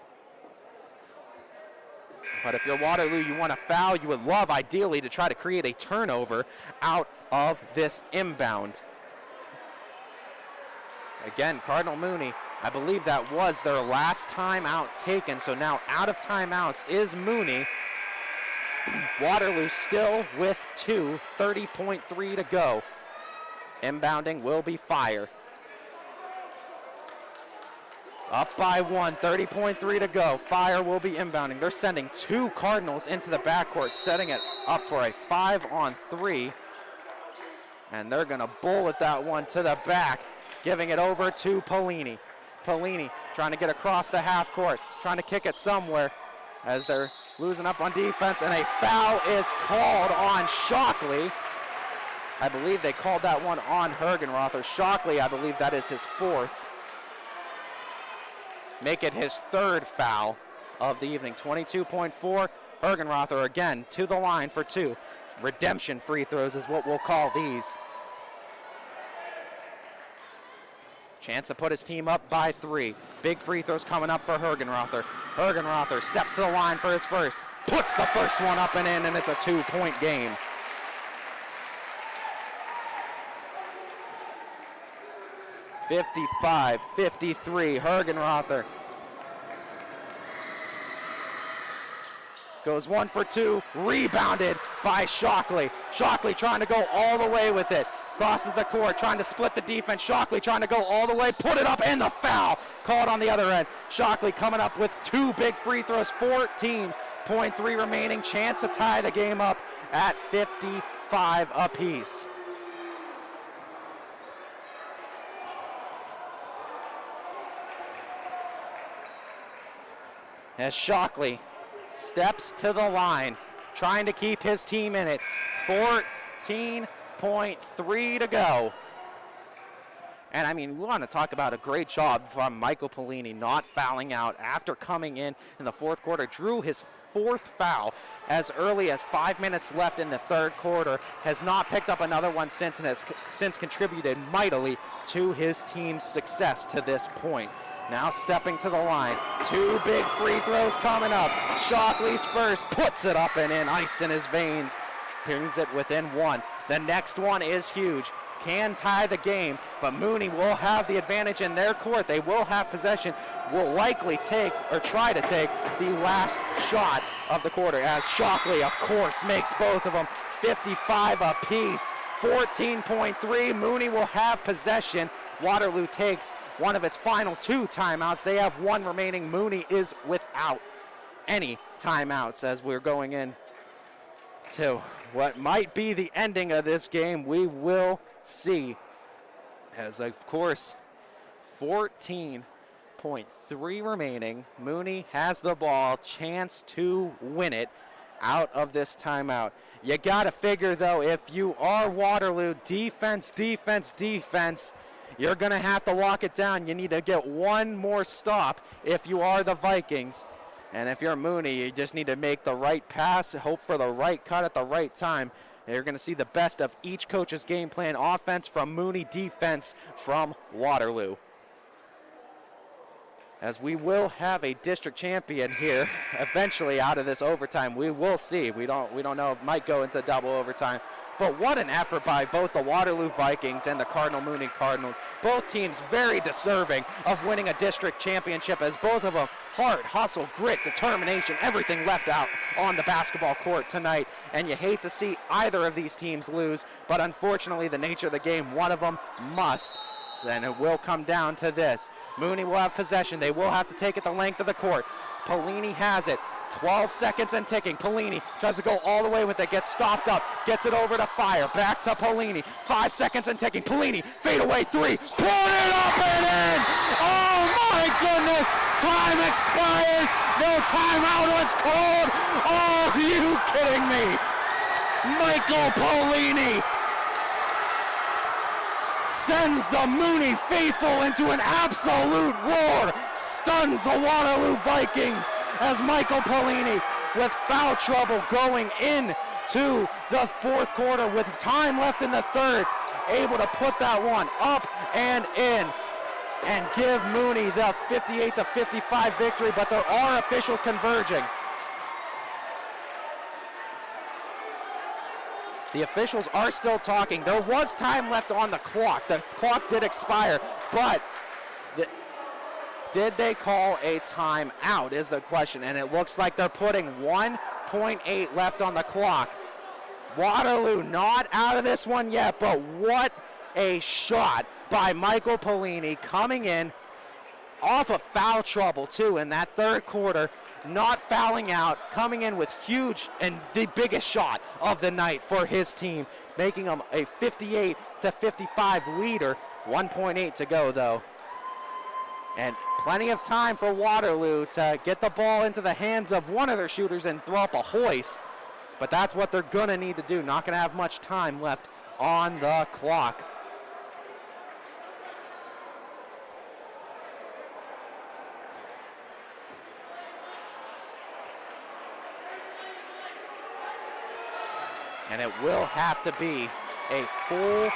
Speaker 1: But if you're Waterloo, you want to foul, you would love ideally to try to create a turnover out of this inbound. Again, Cardinal Mooney, I believe that was their last timeout taken, so now out of timeouts is Mooney. Waterloo still with 30.3 to go. Inbounding will be Fire. Up by 1, 30.3 to go. Fire will be inbounding. They're sending two Cardinals into the backcourt, setting it up for a 5-on-3. And they're going to bullet that one to the back, giving it over to Polini. Polini trying to get across the half court, trying to kick it somewhere as they're losing up on defense, and a foul is called on Shockley. I believe they called that one on Hergenrother. Shockley, I believe that is his fourth. Make it his third foul of the evening. 22.4. Hergenrother again to the line for two. Redemption free throws is what we'll call these. Chance to put his team up by 3. Big free throws coming up for Hergenrother. Hergenrother steps to the line for his first. Puts the first one up and in, and it's a 2-point game. (55-53). Hergenrother goes 1 for 2. Rebounded by Shockley. Shockley trying to go all the way with it. Crosses the court, trying to split the defense. Shockley trying to go all the way, put it up, and the foul called on the other end. Shockley coming up with 2 big free throws, 14.3 remaining. Chance to tie the game up at 55 apiece. As Shockley steps to the line, trying to keep his team in it. 14.3 to go. And I mean, we want to talk about a great job from Michael Polini not fouling out after coming in the fourth quarter. Drew his 4th foul as early as 5 minutes left in the third quarter. Has not picked up another one since, and has since contributed mightily to his team's success to this point. Now stepping to the line. 2 big free throws coming up. Shockley's first, puts it up and in, ice in his veins. Brings it within 1. The next one is huge. Can tie the game, but Mooney will have the advantage in their court. They will have possession, will likely take or try to take the last shot of the quarter, as Shockley, of course, makes both of them. 55 apiece. 14.3. Mooney will have possession. Waterloo takes one of its final 2 timeouts. They have 1 remaining. Mooney is without any timeouts as we're going in to what might be the ending of this game. We will see, as of course 14.3 remaining. Mooney has the ball, chance to win it out of this timeout. You gotta figure though, if you are Waterloo, defense, you're gonna have to lock it down. You need to get one more stop if you are the Vikings. And if you're Mooney, you just need to make the right pass, hope for the right cut at the right time. And you're going to see the best of each coach's game plan. Offense from Mooney, defense from Waterloo. as we will have a district champion here eventually out of this overtime. We will see. We don't know if it might go into double overtime. But what an effort by both the Waterloo Vikings and the Cardinal Mooney Cardinals. Both teams very deserving of winning a district championship, as both of them heart, hustle, grit, determination, everything left out on the basketball court tonight. And you hate to see either of these teams lose, but unfortunately the nature of the game, one of them must. And it will come down to this. Mooney will have possession. They will have to take it the length of the court. Polini has it. 12 seconds and ticking. Polini tries to go all the way with it, gets stopped up, gets it over to Fire. Back to Polini. 5 seconds and ticking. Polini, fade away three. Put it up and in! Oh my goodness! Time expires. No timeout was called. Oh, are you kidding me? Michael Polini sends the Mooney faithful into an absolute roar, stuns the Waterloo Vikings as Michael Polini, with foul trouble going into the fourth quarter with time left in the third, able to put that one up and in and give Mooney the 58-55 victory, but there are officials converging. The officials are still talking. There was time left on the clock. The clock did expire, but did they call a timeout is the question, and it looks like they're putting 1.8 left on the clock. Waterloo not out of this one yet, but what a shot by Michael Polini, coming in off of foul trouble too in that third quarter, not fouling out, coming in with huge and the biggest shot of the night for his team, making them a 58-55 leader. 1.8 to go though. And plenty of time for Waterloo to get the ball into the hands of one of their shooters and throw up a hoist. But that's what they're going to need to do. Not going to have much time left on the clock. And it will have to be a full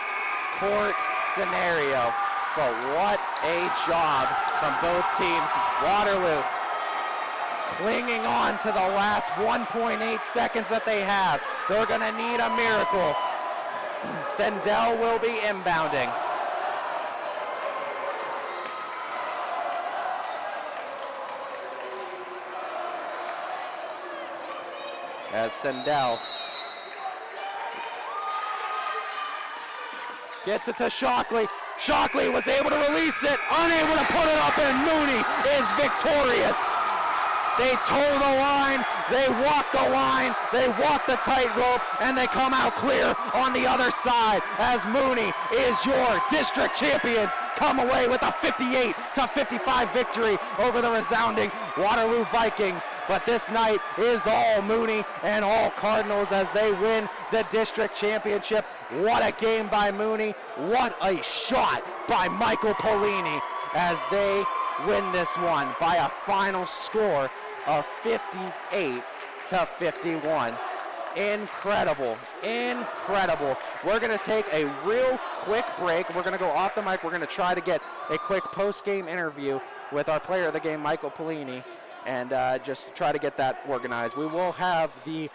Speaker 1: court scenario. But what a job from both teams. Waterloo clinging on to the last 1.8 seconds that they have. They're going to need a miracle. Sendell will be inbounding. As Sendell gets it to Shockley. Shockley was able to release it, unable to put it up, and Mooney is victorious. They toe the line, they walk the line, they walk the tightrope, and they come out clear on the other side as Mooney is your district champions. Come away with a 58-55 victory over the resounding Waterloo Vikings. But this night is all Mooney and all Cardinals as they win the district championship. What a game by Mooney. What a shot by Michael Polini as they win this one by a final score of 58-51. Incredible, incredible. We're going to take a real quick break. We're going to go off the mic. We're going to try to get a quick post-game interview with our player of the game, Michael Polini, and just try to get that organized. We will have the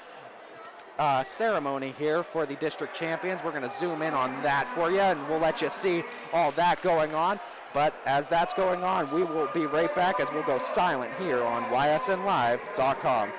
Speaker 1: ceremony here for the district champions. We're going to zoom in on that for you, and we'll let you see all that going on. But as that's going on, we will be right back as we'll go silent here on ysnlive.com.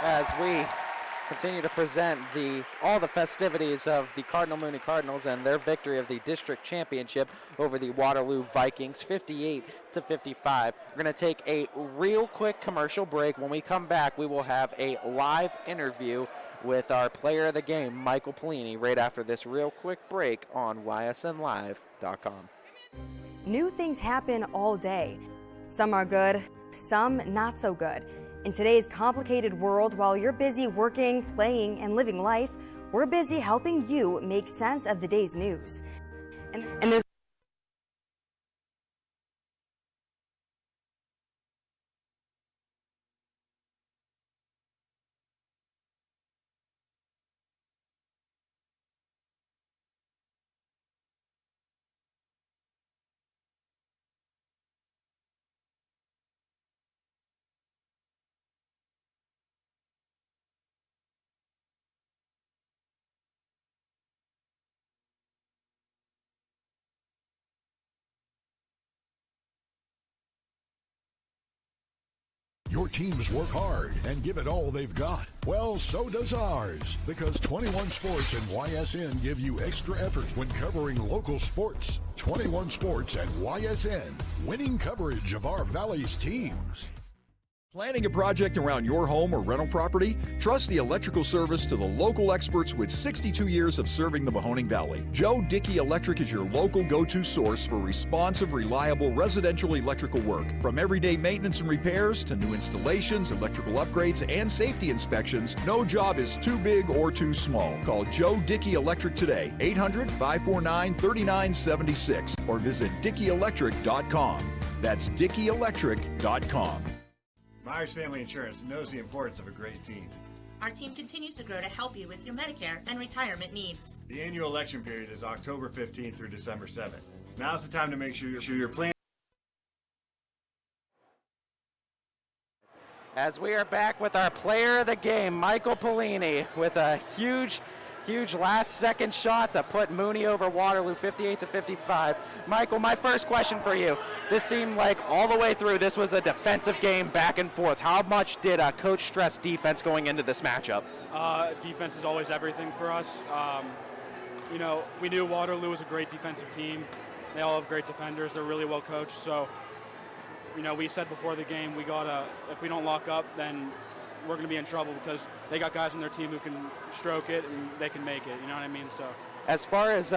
Speaker 1: as we continue to present all the festivities of the Cardinal Mooney Cardinals and their victory of the district championship over the Waterloo Vikings, 58-55. We're going to take a real quick commercial break. When we come back, we will have a live interview with our player of the game, Michael Pellini, right after this real quick break on ysnlive.com.
Speaker 7: New things happen all day. Some are good, some not so good. In today's complicated world, while you're busy working, playing, and living life, we're busy helping you make sense of the day's news. And there's
Speaker 5: Your teams work hard and give it all they've got. Well, so does ours, because 21 Sports and YSN give you extra effort when covering local sports. 21 Sports and YSN, winning coverage of our Valley's teams.
Speaker 9: Planning a project around your home or rental property? Trust the electrical service to the local experts with 62 years of serving the Mahoning Valley. Joe Dickey Electric is your local go-to source for responsive, reliable residential electrical work. From everyday maintenance and repairs to new installations, electrical upgrades, and safety inspections, no job is too big or too small. Call Joe Dickey Electric today, 800-549-3976, or visit DickeyElectric.com. That's DickeyElectric.com.
Speaker 3: Myers Family Insurance knows the importance of a great team.
Speaker 17: Our team continues to grow to help you with your Medicare and retirement needs.
Speaker 3: The annual election period is October 15th through December 7th. Now's the time to make sure you're planning.
Speaker 1: As we are back with our player of the game, Michael Pellini, with a huge last-second shot to put Mooney over Waterloo, 58-55. Michael, my first question for you. This seemed like all the way through, this was a defensive game back and forth. How much did Coach stress defense going into this matchup?
Speaker 10: Defense is always everything for us. We knew Waterloo was a great defensive team. They all have great defenders. They're really well coached. So, we said before the game, if we don't lock up, then we're going to be in trouble because they got guys on their team who can stroke it and they can make it. You know what I mean? So,
Speaker 1: as far as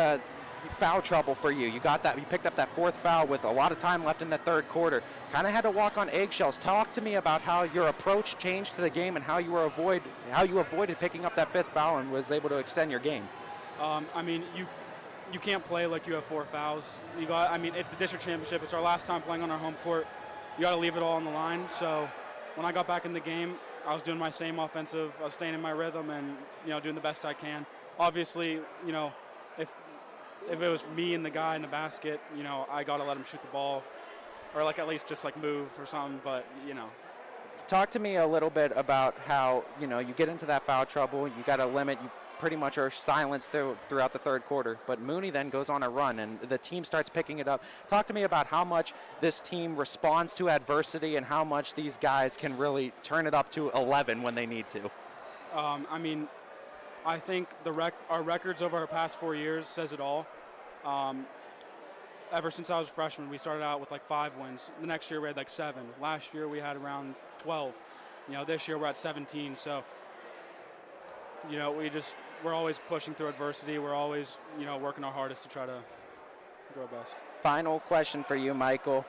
Speaker 1: foul trouble for you, you picked up that fourth foul with a lot of time left in the third quarter. Kind of had to walk on eggshells. Talk to me about how your approach changed to the game and how you avoided picking up that fifth foul and was able to extend your game.
Speaker 10: You can't play like you have four fouls. It's the district championship. It's our last time playing on our home court. You got to leave it all on the line. So, when I got back in the game, I was doing my same offensive. I was staying in my rhythm and, doing the best I can. Obviously, if it was me and the guy in the basket, I got to let him shoot the ball or at least just move or something. But,
Speaker 1: Talk to me a little bit about how, you get into that foul trouble. You got to limit. You pretty much are silenced throughout the third quarter. But Mooney then goes on a run, and the team starts picking it up. Talk to me about how much this team responds to adversity and how much these guys can really turn it up to 11 when they need to.
Speaker 10: I think our records over our past 4 years says it all. Ever since I was a freshman, we started out with 5 wins. The next year we had 7. Last year we had around 12. This year we're at 17. So, we're always pushing through adversity. We're always, working our hardest to try to do our best.
Speaker 1: Final question for you, Michael,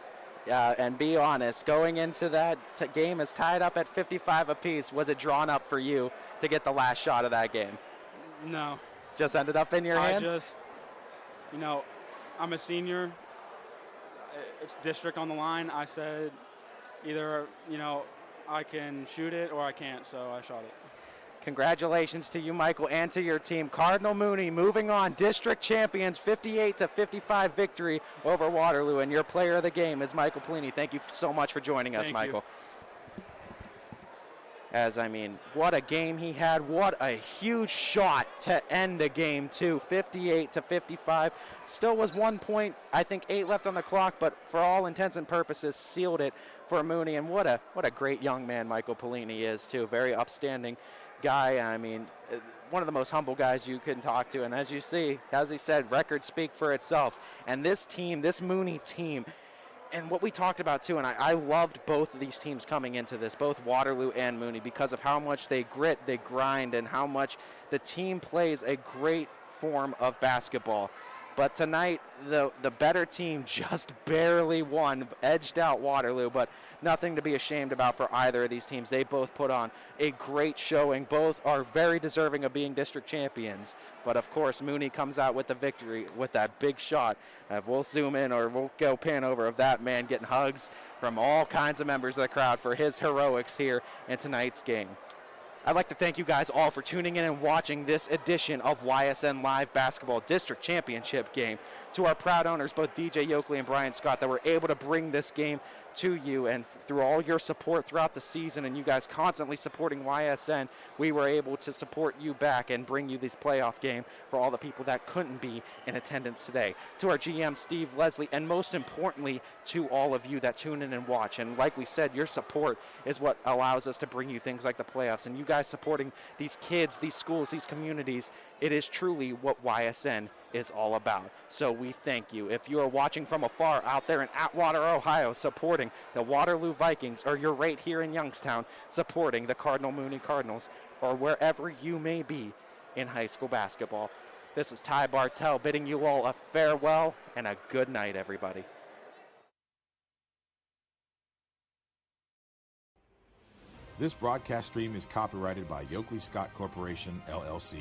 Speaker 1: and be honest. Going into that game is tied up at 55 apiece. Was it drawn up for you to get the last shot of that game?
Speaker 10: No.
Speaker 1: Just ended up in your hands?
Speaker 10: I'm a senior. It's district on the line. I said either, I can shoot it or I can't, so I shot it.
Speaker 1: Congratulations to you, Michael, and to your team. Cardinal Mooney moving on, district champions, 58-55 victory over Waterloo, and your player of the game is Michael Pellini. Thank you so much for joining us, Michael. As, I mean, what a game he had. What a huge shot to end the game, too. 58-55. Still was 1 point, I think 8 left on the clock, but for all intents and purposes, sealed it for Mooney. And what a great young man Michael Pellini is, too. Very upstanding guy. I mean, one of the most humble guys you can talk to. And as you see, as he said, records speak for itself. And this team, this Mooney team, and what we talked about too, and I loved both of these teams coming into this, both Waterloo and Mooney, because of how much they grit, they grind, and how much the team plays a great form of basketball. But tonight, the better team just barely won, edged out Waterloo, but nothing to be ashamed about for either of these teams. They both put on a great showing. Both are very deserving of being district champions. But, of course, Mooney comes out with the victory with that big shot. We'll zoom in or we'll go pan over of that man getting hugs from all kinds of members of the crowd for his heroics here in tonight's game. I'd like to thank you guys all for tuning in and watching this edition of YSN Live Basketball District Championship game. To our proud owners, both DJ Yoakley and Brian Scott, that were able to bring this game to you, and through all your support throughout the season and you guys constantly supporting YSN, we were able to support you back and bring you this playoff game for all the people that couldn't be in attendance today. To our GM, Steve Leslie, and most importantly, to all of you that tune in and watch. And like we said, your support is what allows us to bring you things like the playoffs. And you guys supporting these kids, these schools, these communities, it is truly what YSN is all about. So we thank you. If you are watching from afar out there in Atwater, Ohio, supporting the Waterloo Vikings, or you're right here in Youngstown supporting the Cardinal Mooney Cardinals, or wherever you may be in high school basketball, this is Ty Bartell bidding you all a farewell and a good night, everybody.
Speaker 11: This broadcast stream is copyrighted by Yoakley Scott Corporation, LLC.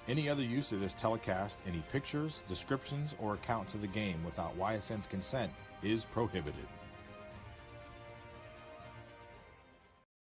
Speaker 11: Any other use of this telecast, any pictures, descriptions, or accounts of the game without YSN's consent is prohibited.